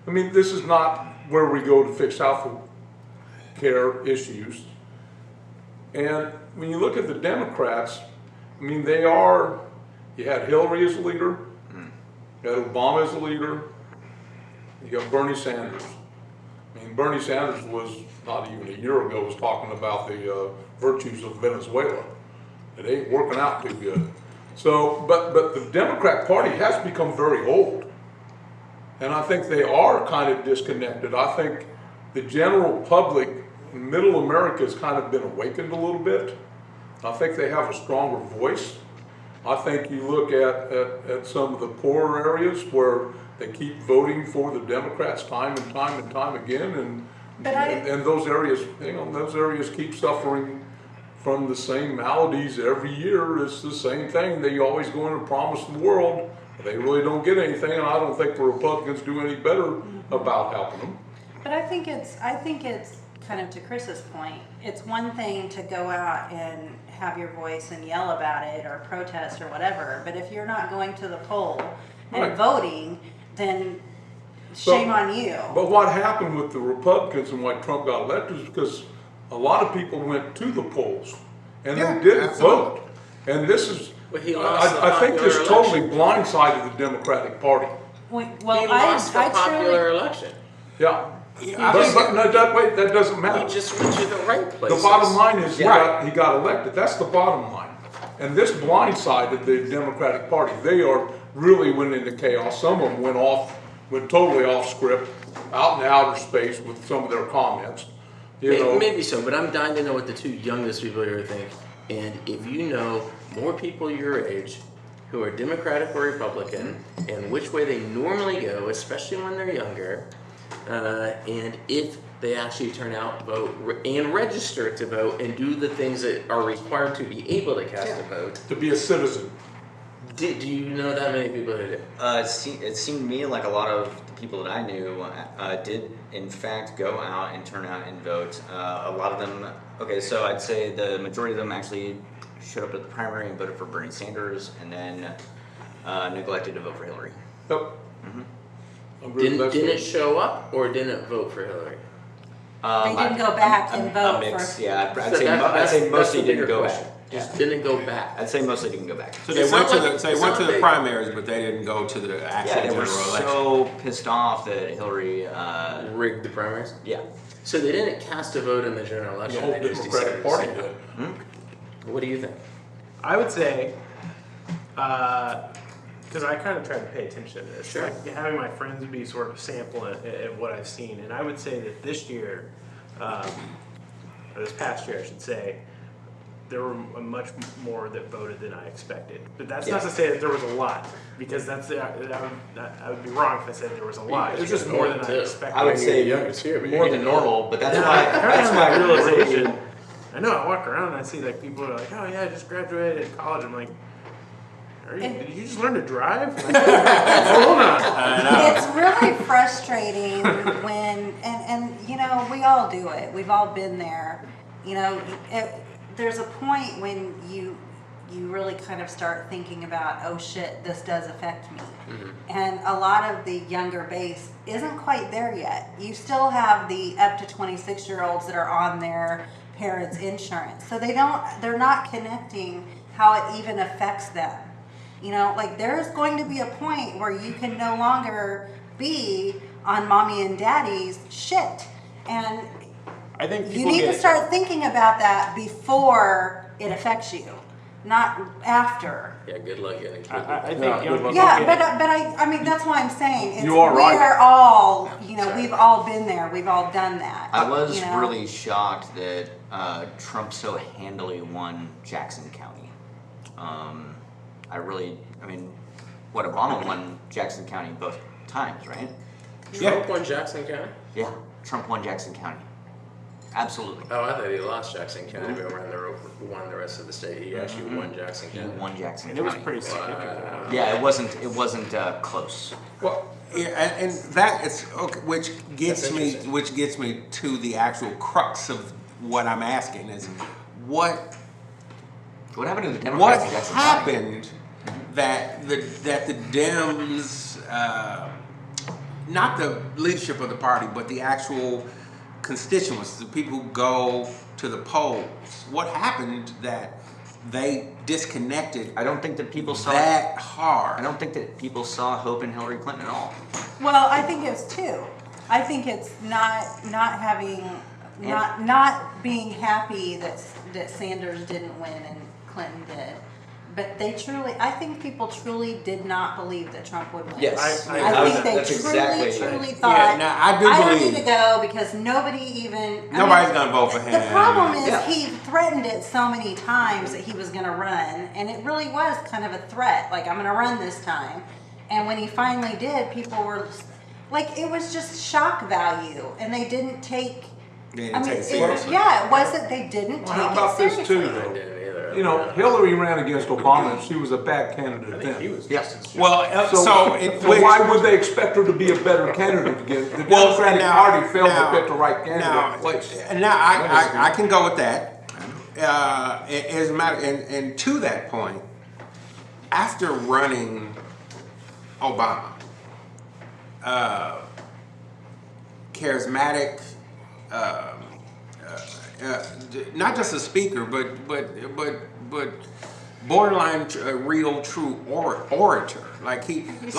I mean, this is not where we go to fix health care issues. And when you look at the Democrats, I mean, you had Hillary as a leader, you had Obama as a leader, you got Bernie Sanders. I mean, Bernie Sanders was, not even a year ago, was talking about the virtues of Venezuela. It ain't working out too good. So, but the Democrat Party has become very old. And I think they are kind of disconnected. I think the general public, middle America, has kind of been awakened a little bit. I think they have a stronger voice. I think you look at some of the poorer areas where they keep voting for the Democrats time and time and time again, and those areas keep suffering from the same maladies every year. It's the same thing. They always go in and promise the world. They really don't get anything, and I don't think the Republicans do any better about helping them. But I think it's kind of to Chris's point. It's one thing to go out and have your voice and yell about it or protest or whatever, but if you're not going to the poll and voting, then shame on you. But what happened with the Republicans and why Trump got elected is because a lot of people went to the polls and they didn't vote. And this is, I think this totally blindsided the Democratic Party. He lost the popular election. Yeah. That doesn't matter. He just went to the right place. The bottom line is he got elected. That's the bottom line. And this blindsided the Democratic Party. They are really went into chaos. Some of them went totally off script, out in outer space with some of their comments. Maybe so, but I'm dying to know what the two youngest people here think. And if you know more people your age who are Democratic or Republican, and which way they normally go, especially when they're younger, and if they actually turn out, vote, and register to vote, and do the things that are required to be able to cast a vote. To be a citizen. Do you know that many people who do? It seemed to me like a lot of the people that I knew did, in fact, go out and turn out and vote. A lot of them, so I'd say the majority of them actually showed up at the primary and voted for Bernie Sanders, and then neglected to vote for Hillary. Yep. Mm-hmm. Didn't show up or didn't vote for Hillary? They didn't go back and vote a mix, for. yeah. I'd say mostly didn't go back. Just didn't go back. I'd say mostly didn't go back. So they went to the primaries, but they didn't go to the actual they general were election. so pissed off that Hillary rigged the primaries. Yeah. So they didn't cast a vote in the general election. The whole They just Democratic decided Party to did. What do you think? I would say, because I kind of try to pay attention to this, like having my friends be sort of sample at what I've seen, and I would say that this year, or this past year, I should say, there were much more that voted than I expected. But that's not to say that there was a lot, because I would be wrong if I said there was a lot. It was just more than I expected. I would say more than normal, but that's why. That's my realization. I know. I walk around and I see like people are like, "Oh yeah, I just graduated college." I'm like, did you just learn to drive? Hold on. It's really frustrating when, and we all do it. We've all been there. There's a point when you really kind of start thinking about, oh shit, this does affect me. Mm-hmm. And a lot of the younger base isn't quite there yet. You still have the up to 26-year-olds that are on their parents' insurance. So they're not connecting how it even affects them. There's going to be a point where you can no longer be on mommy and daddy's shit. And I think you need to start thinking about that before it affects you, not after. Yeah, good luck getting kicked. I think young people Yeah, get it. but I mean that's why I'm saying You are right. we are all, we've all been there, we've all done that. I was really shocked that Trump so handily won Jackson County. Obama won Jackson County both times, right? Trump won Jackson County? Yeah, Trump won Jackson County. Absolutely. Oh, I thought he lost Jackson County, but won the rest of the state. He actually won Jackson He County. won Jackson And County. it was pretty significant. Yeah, it wasn't close. Well, yeah, and that is okay, which gets That's me interesting. to the actual crux of what I'm asking is what What happened to the Democrats what in Jackson County? happened that the Dems, not the leadership of the party, but the actual constituents, the people who go to the polls, what happened that they disconnected I don't think that people saw that hard? I don't think that people saw hope in Hillary Clinton at all. Well, I think it's two. I think it's not being happy that Sanders didn't win and Clinton did. But I think people truly did not believe that Trump would win. Yes. I think they that's exactly truly Yeah, thought, now, I do don't believe- need to go because nobody's gonna vote for him. The problem is Yeah. he threatened it so many times that he was going to run, and it really was kind of a threat. Like, I'm going to run this time. And when he finally did, people were like, it was just shock value, and they didn't take. They didn't take it seriously. It wasn't. They didn't Well, take how about it this seriously. too, I though? didn't either. Hillary ran against Obama, and she was a bad candidate I then. think he was Yeah. just as Well, So why would they expect her to be a better candidate again? The Democratic Party failed to pick the right candidate in place. Now I can go with that. As a matter, and to that point, after running Obama, charismatic, not just a speaker, but borderline real true orator. Like he could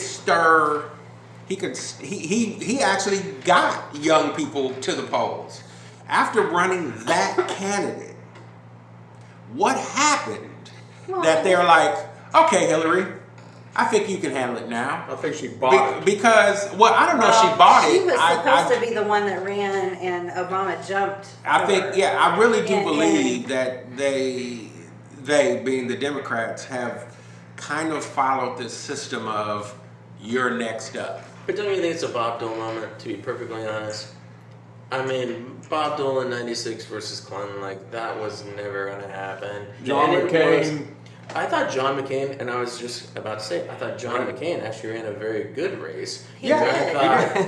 stir. He actually got young people to the polls. After running that candidate, what happened that they're like, okay, Hillary, I think you can handle it now. I think she bought it. Because, well, I don't know if she bought it. She was supposed to be the one that ran, and Obama jumped. I think, her. yeah, I really do And- believe that they, being the Democrats, have kind of followed this system of you're next up. But don't you think it's a Bob Dole moment, to be perfectly honest? I mean, Bob Dole in 96 versus Clinton, like, that was never going to happen. John And it McCain. I thought John McCain, and I was just about to say, I thought John McCain actually ran a very good race. Yeah,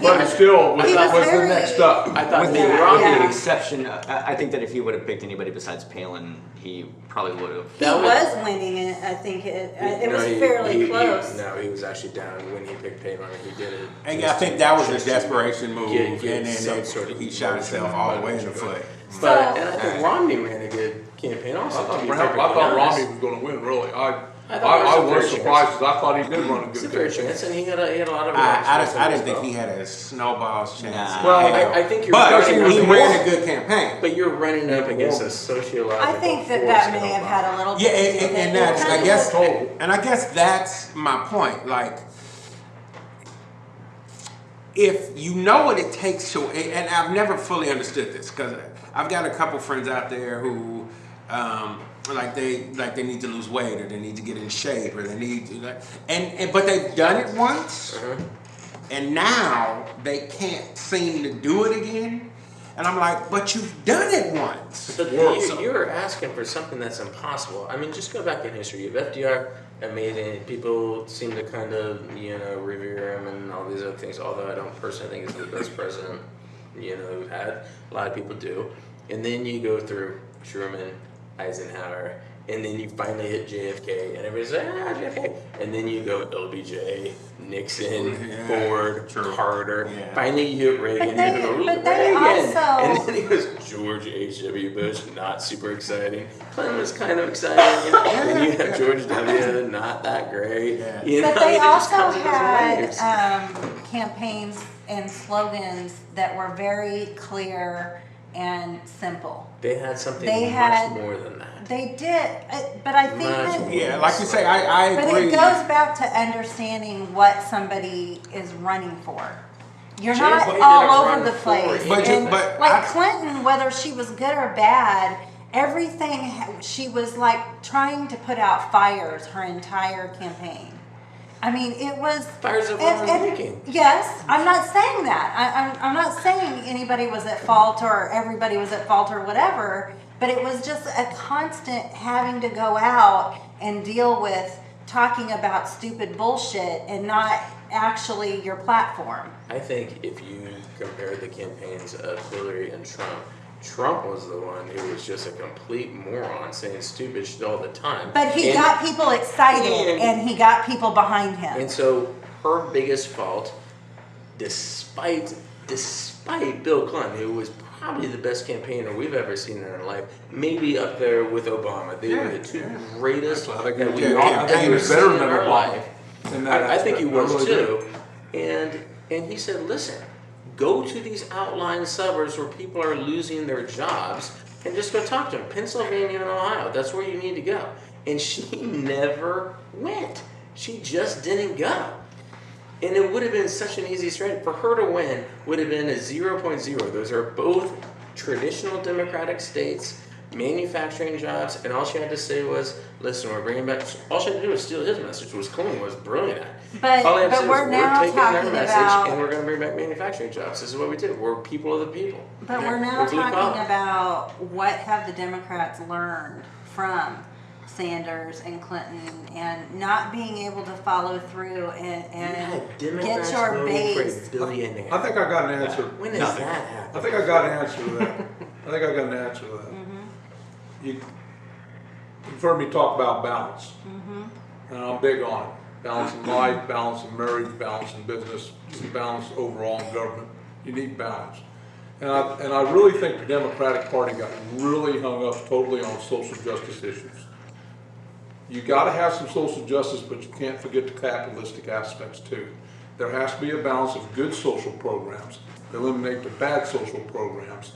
But it still was He was the very- next up. I thought With the Yeah, Romney yeah. exception, I think that if he would have picked anybody besides Palin, he probably would have. He was winning it. I think it was fairly close. No, he was actually down when he picked Palin. He did it. And I think that was a desperation move, get and some then sort of he shot himself all the way in the foot. But and I think Romney ran a good campaign also. I to be thought perfectly Romney honest. was going to win, really. I thought there I was a was fair surprised because I thought he did run a It's a good fair campaign. chance, and he had a lot of. I didn't think he had a snowball's chance. Nah. Well, I think you're But running he up ran against, a good campaign. but you're running up against a sociological. I think that force may in have Obama. had a little. Yeah, bit to do with and it. that's It I kind guess, of- and I guess that's my point. Like, if you know what it takes to, and I've never fully understood this because I've got a couple friends out there who, like they need to lose weight or they need to get in shape or they need to, but they've done it once, and now they can't seem to do it again. And I'm like, but you've done it once. But you're asking for something that's impossible. I mean, just go back in history. You have FDR, amazing. People seem to kind of, revere him and all these other things, although I don't personally think he's the best president, we've had. A lot of people do. And then you go through Truman, Eisenhower, and then you finally hit JFK, and everybody's like, JFK. And then you go LBJ, Nixon, Ford, Carter. Yeah. Finally you hit Reagan. But You go, but they Reagan. also- And then he goes, George H.W. Bush, not super exciting. Clinton was kind of exciting. Then you have George W., not that great. Yeah. But they it just also comes in those had waves. campaigns and slogans that were very clear and simple. They had something much more than that. They did, but I think that... Yeah, like you say, I agree. But it goes back to understanding what somebody is running for. You're not all over the place. But Clinton, whether she was good or bad, everything, she was like trying to put out fires her entire campaign. I mean, it was... Fires of making. Yes, I'm not saying that. I'm not saying anybody was at fault or everybody was at fault or whatever, but it was just a constant having to go out and deal with talking about stupid bullshit and not actually your platform. I think if you compare the campaigns of Hillary and Trump was the one who was just a complete moron saying stupid shit all the time. But he got people excited and he got people behind him. And so her biggest fault, despite Bill Clinton, who was probably the best campaigner we've ever seen in our life, maybe up there with Obama. They were the two greatest that we've ever seen in our life. I think he was too. And he said, listen, go to these outlying suburbs where people are losing their jobs and just go talk to them. Pennsylvania and Ohio, that's where you need to go. And she never went. She just didn't go. And it would have been such an easy strategy. For her to win would have been a 0.0. Those are both traditional Democratic states, manufacturing jobs, and all she had to say was, listen, we're bringing back... All she had to do was steal his message, which Clinton was brilliant at. But we're now taking talking their message about... and we're going to bring back manufacturing jobs. This is what we do. We're people of the people. But we're now talking about what have the Democrats learned from Sanders and Clinton and not being able to follow through and get your base. I think I got an answer. When does that happen? I think I got an answer to that. You've heard me talk about balance. And I'm big on it. Balance in life, balance in marriage, balance in business, balance overall in government. You need balance. And I really think the Democratic Party got really hung up totally on social justice issues. You got to have some social justice, but you can't forget the capitalistic aspects too. There has to be a balance of good social programs, eliminate the bad social programs,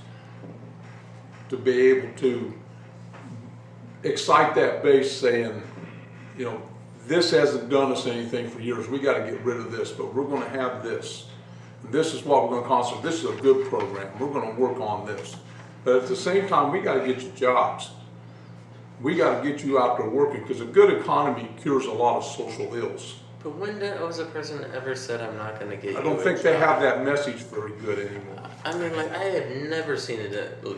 to be able to excite that base saying, you know, this hasn't done us anything for years. We got to get rid of this, but we're going to have this. And this is what we're going to concentrate. This is a good program. We're going to work on this. But at the same time, we got to get you jobs. We got to get you out there working because a good economy cures a lot of social ills. But when was a president ever said, I'm not going to get you I don't think they have that message very good anymore. I mean, like, I have never seen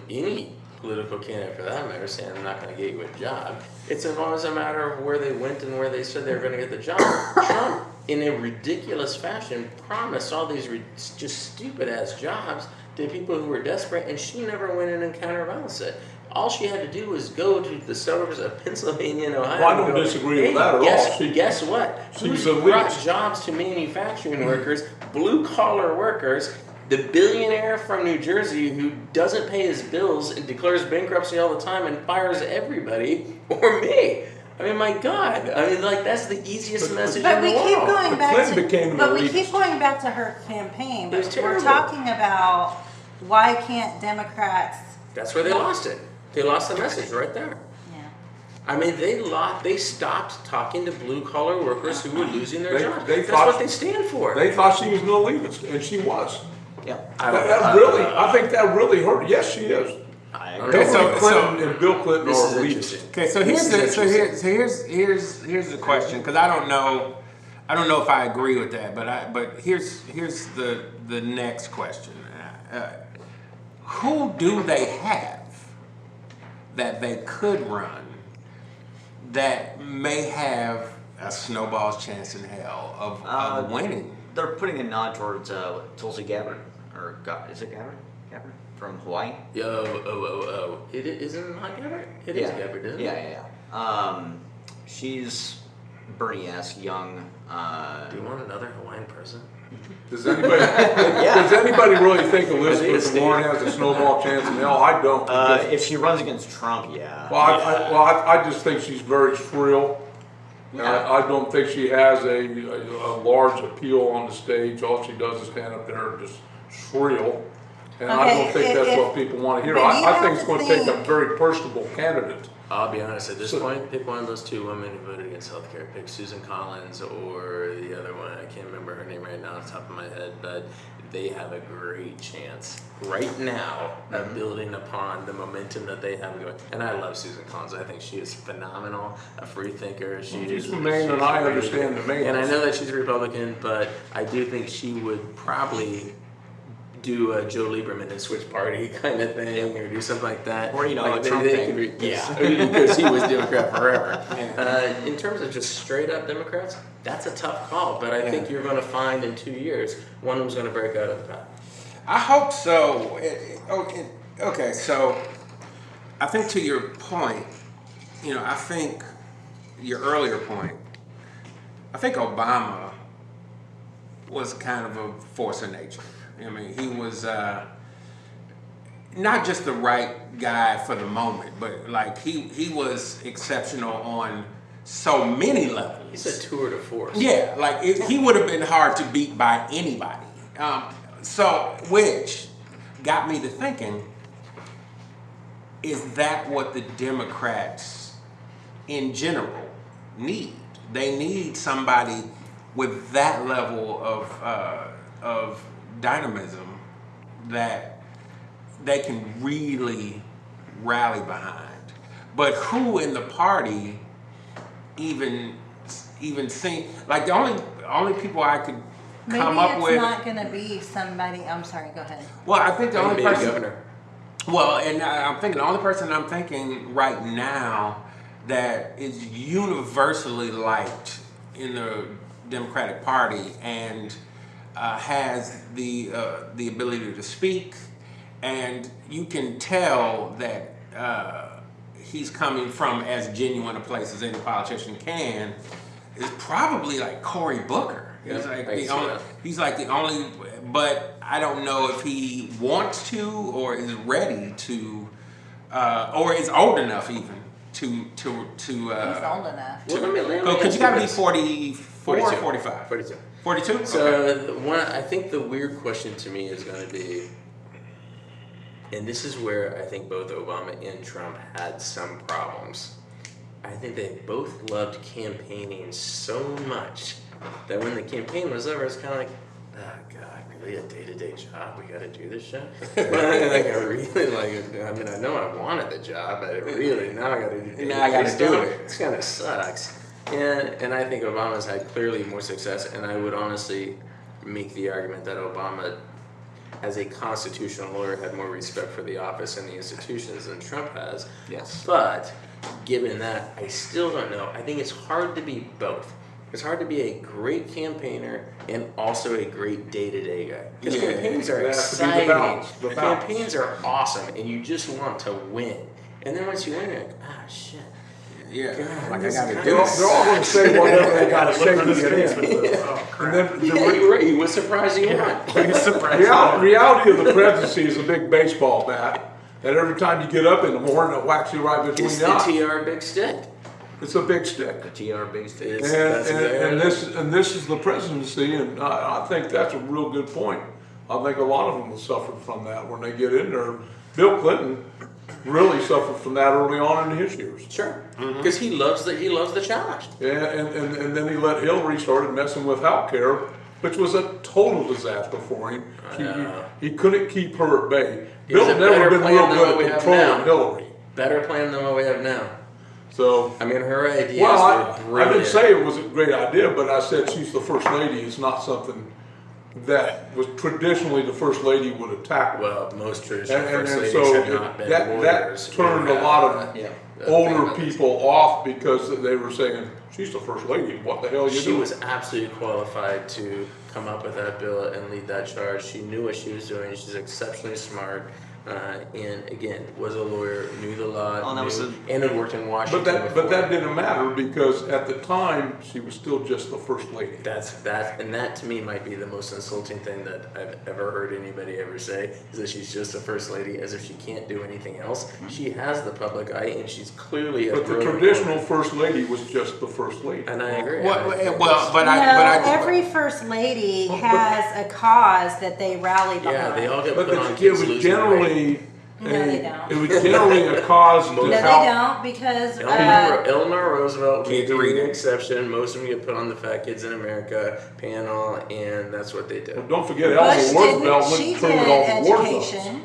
any political candidate for that matter saying, I'm not going to get you a job. It's always a matter of where they went and where they said they were going to get the job. Trump, in a ridiculous fashion, promised all these just stupid-ass jobs to people who were desperate, and she never went in and counterbalanced it. All she had to do was go to the suburbs of Pennsylvania and Ohio. Well, I don't disagree with that at all. Guess what? Who's brought jobs to manufacturing workers, blue-collar workers, the billionaire from New Jersey who doesn't pay his bills and declares bankruptcy all the time and fires everybody, or me? I mean, my God. I mean, like, that's the easiest message in the world. But we keep going back to her campaign. But we're talking about why can't Democrats... That's where they lost it. They lost the message right there. Yeah. I mean, they stopped talking to blue-collar workers who were losing their jobs. That's what they stand for. They thought she was going to leave us, and she was. Yeah. I think that really hurt. Yes, she is. I agree. Okay, Clinton and Bill Clinton are leaders. Okay, so here's the question, because I don't know if I agree with that, but here's the next question. Who do they have that they could run that may have a snowball's chance in hell of winning? They're putting a nod towards Tulsi Gabbard, or is it Gabbard? Gabbard from Hawaii. It isn't not Gabbard. It is Gabbard, isn't it? Yeah. She's Bernie-esque, young. Do you want another Hawaiian person? Does anybody really think Elizabeth Warren has a snowball chance in hell? I don't. If she runs against Trump, yeah. Well, I just think she's very shrill, I don't think she has a large appeal on the stage. All she does is stand up there and just shrill. And I don't think that's what people want to hear. I think it's going to take a very personable candidate. I'll be honest, at this point, pick one of those two women who voted against healthcare. Pick Susan Collins or the other one. I can't remember her name right now off the top of my head, but they have a great chance right now of building upon the momentum that they have going. And I love Susan Collins. I think she is phenomenal, a free thinker. She's from Maine, and I understand the Maine. And I know that she's a Republican, but I do think she would probably do a Joe Lieberman and switch party kind of thing, or do something like that. Or, like a Trump thing. Because he was Democrat forever. In terms of just straight up Democrats, that's a tough call, but I think you're going to find in 2 years one who's going to break out of the pack. I hope so. Okay, so I think to your point, I think your earlier point, I think Obama was kind of a force of nature. I mean, he was not just the right guy for the moment, but like he was exceptional on so many levels. He's a tour de force. Yeah, like he would have been hard to beat by anybody. Which got me to thinking, is that what the Democrats in general need? They need somebody with that level of dynamism that they can really rally behind. But who in the party even seem like the only people I could come up with? Maybe it's not going to be somebody. I'm sorry. Go ahead. Well, I think the only person. Governor. Well, and I'm thinking the only person I'm thinking right now that is universally liked in the Democratic Party and has the ability to speak, and you can tell that he's coming from as genuine a place as any politician can, is probably like Cory Booker. He's like the only, but I don't know if he wants to or is ready to, or is old enough even to. He's old enough. Because you got to be 44 or 45. 42. 42? So Okay. I think the weird question to me is going to be, and this is where I think both Obama and Trump had some problems. I think they both loved campaigning so much that when the campaign was over, it's kind of like, oh God, really a day-to-day job? We got to do this shit? I know I wanted the job, but really, now I got to do it. Now I got to do it. It kind of sucks. And I think Obama's had clearly more success, and I would honestly make the argument that Obama, as a constitutional lawyer, had more respect for the office and the institutions than Trump has. Yes. But given that, I still don't know. I think it's hard to be both. It's hard to be a great campaigner and also a great day-to-day guy. Because campaigns are exciting. The balance. Campaigns are awesome, and you just want to win. And then once you win, you're like, shit. Yeah, God, like I this got to guy- do They're all going to say whatever they got to say to get in. Oh, crap. And then Yeah, you're right. He was surprising you not. He's surprised. reality of the presidency is a big baseball bat, and every time you get up in the morning, it whacks you right between It's the the eyes. TR big stick. It's a big stick. TR based it. And this is the presidency, and I think that's a real good point. I think a lot of them will suffer from that when they get in there. Bill Clinton really suffered from that early on in his years. Sure, because he loves the challenge. Yeah, and then he let Hillary started messing with healthcare, which was a total disaster for him. He couldn't keep her at bay. It was Bill a never better been plan real than what good we at have controlling now. Hillary. Better plan than what we have now. So, I mean, her ideas well, were I brilliant. didn't say it was a great idea, but I said she's the first lady. It's not something that was traditionally the first lady would attack. Well, most traditional And first ladies so have not been that lawyers. turned a lot of older female people off because they were saying, she's the first lady, what the hell are you She doing? was absolutely qualified to come up with that bill and lead that charge. She knew what she was doing. She's exceptionally smart. and again, was a lawyer, knew the law, Oh, and had worked in Washington. But that didn't matter because at the time she was still just the first lady. That to me might be the most insulting thing that I've ever heard anybody ever say, is that she's just a first lady, as if she can't do anything else. She has the public eye, and she's clearly a But the brilliant traditional woman. first lady was just the first lady. And I agree. Every first lady has a cause that they rally behind. Yeah, they all get But put on it kids was losing generally weight. No, they don't. It was generally a cause to No, they help. don't, because Eleanor Roosevelt Keep would be reading. the exception. Most of them get put on the Fat Kids in America panel, and that's what they do. Well, don't forget, Bush Eleanor Roosevelt didn't. She went through did all the war zones. education.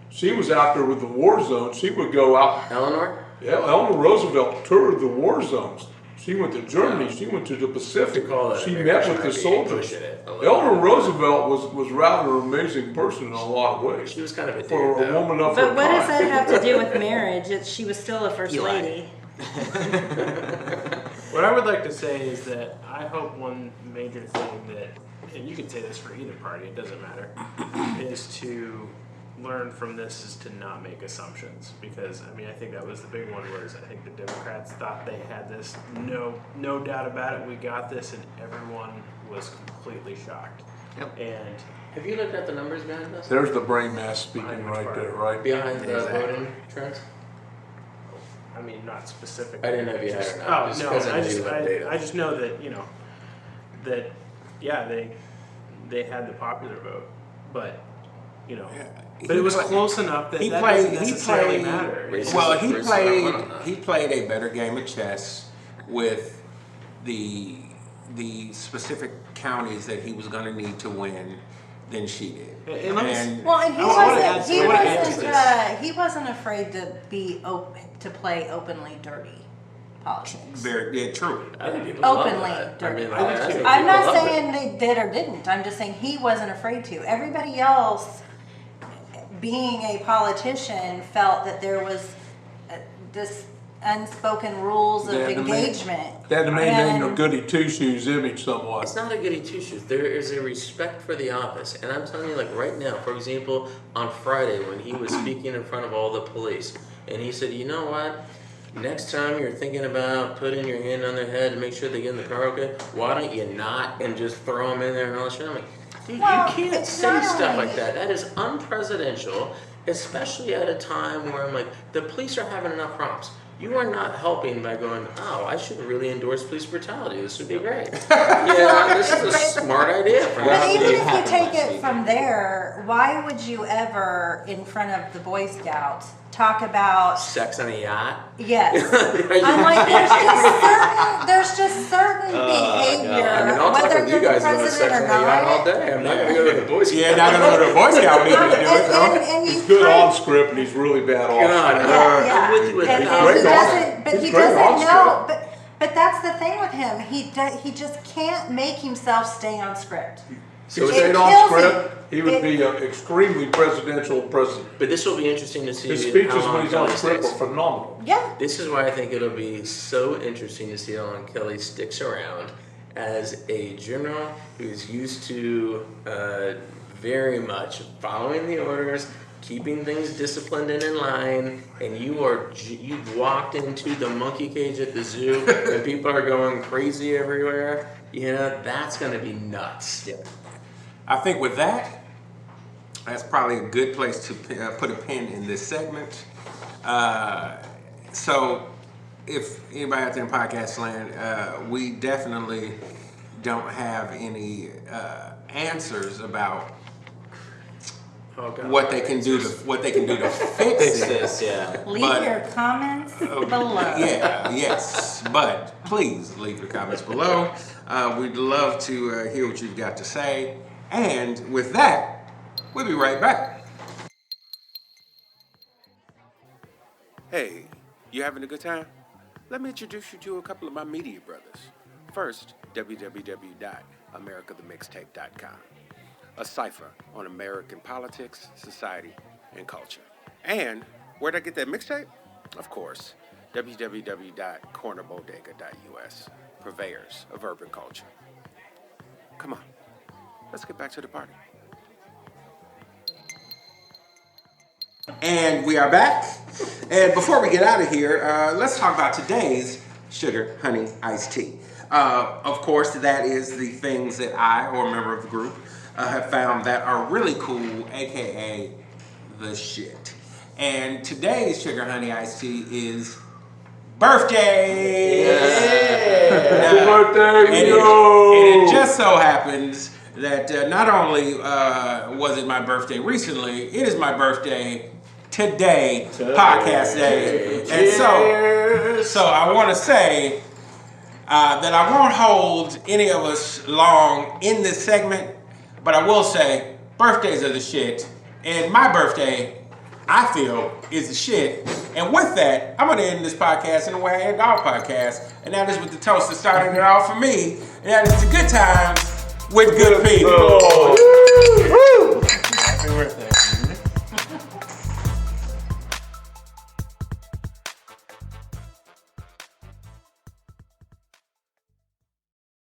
She was out there with the war zones. She would go out. Eleanor? Yeah, Eleanor Roosevelt toured the war zones. She went to Germany. She went to the Pacific. Call that She American met with the Bush soldiers. it a little Eleanor bit. Roosevelt was rather an amazing person in a lot of ways. She was kind of a dude, For a though. woman of her But what does time. that have to do with marriage? She was still a first lady. What I would like to say is that I hope one major thing that, and you can say this for either party, it doesn't matter, is to learn from this is to not make assumptions. Because, I mean, I think that was the big one, was I think the Democrats thought they had this, no doubt about it, we got this, and everyone was completely shocked. Yep. And Have you looked at the numbers behind this? There's the brain mass speaking right there, right? Behind the voting trends? I mean, not specifically. I didn't know if you had or not. Oh, just no, 'cause I knew just, you had data. I just know that, that, yeah, they had the popular vote, but, but it was close enough that that doesn't necessarily matter. Well, Racism he played a better game of chess with the specific counties that he was going to need to win than she did. And let me- And Well, and I wanna add to this. he wasn't afraid to play openly dirty politics. very true. I think people love Openly that. dirty. I think too. I'm people not love it. saying they did or didn't. I'm just saying he wasn't afraid to. Everybody else, being a politician, felt that there was this unspoken rules of They had to make- engagement. They had to maintain And- their goody two-shoes image It's somewhat. not a goody two-shoes. There is a respect for the office. And I'm telling you, like right now, for example, on Friday when he was speaking in front of all the police, and he said, you know what? Next time you're thinking about putting your hand on their head to make sure they get in the car okay, why don't you not and just throw them in there and all that shit? I'm like, dude, Well, you can't it's say not stuff only- like that. That is unpresidential, especially at a time where I'm like, the police are having enough problems. You are not helping by going, oh, I should really endorse police brutality. This would be great. Yeah, this is a smart idea. But even if you take it from there, why would you ever, in front of the Boy Scouts, talk about Sex on a yacht? yes? I'm like, there's just certain behavior, I mean, I'll talk whether with you're you the guys about sex president on or a yacht all not. day. I'm not going to go to the Boy Scouts. Yeah, not going to go to a Boy Scout meeting to do it, though. And you He's good kind- on script and he's really bad off God, script. Yeah, I'm with you with and, that. and Great he on- doesn't, but he's he great on doesn't know. script. But that's the thing with him. He just can't make himself stay on script. If he it stayed on kills script, him. he would It- be an extremely presidential president. But this will be interesting to see His how speeches long when he's on Kelly script are sticks. phenomenal. Yeah. This is why I think it'll be so interesting to see how long Kelly sticks around as a general who's used to very much following the orders, keeping things disciplined and in line, and you've walked into the monkey cage at the zoo and people are going crazy everywhere. That's going to be nuts. Yeah. I think with that, that's probably a good place to put a pin in this segment. So, if anybody out there in podcast land, we definitely don't have any answers about Oh, God. what they can do to fix Fix it. this, yeah. Leave But- your comments below. Yeah, yes, but please leave your comments below. We'd love to hear what you've got to say. And with that, we'll be right back. Hey, you having a good time? Let me introduce you to a couple of my media brothers. First, www.americathemixtape.com, a cipher on American politics, society, and culture. And where'd I get that mixtape? Of course, www.cornerbodega.us, purveyors of urban culture. Come on, let's get back to the party. And we are back. And before we get out of here, let's talk about today's sugar, honey, iced tea. Of course, that is the things that I, or a member of the group, have found that are really cool, aka the shit. And today's sugar, honey, iced tea is birthday! Happy birthday, and it just so happens that not only was it my birthday recently, it is my birthday today, podcast day. And so I want to say that I won't hold any of us long in this segment, but I will say birthdays are the shit, and my birthday, I feel, is the shit. And with that, I'm going to end this podcast in the way I end all podcasts, and that is with the toast that started it all for me, and that is the good times with good people.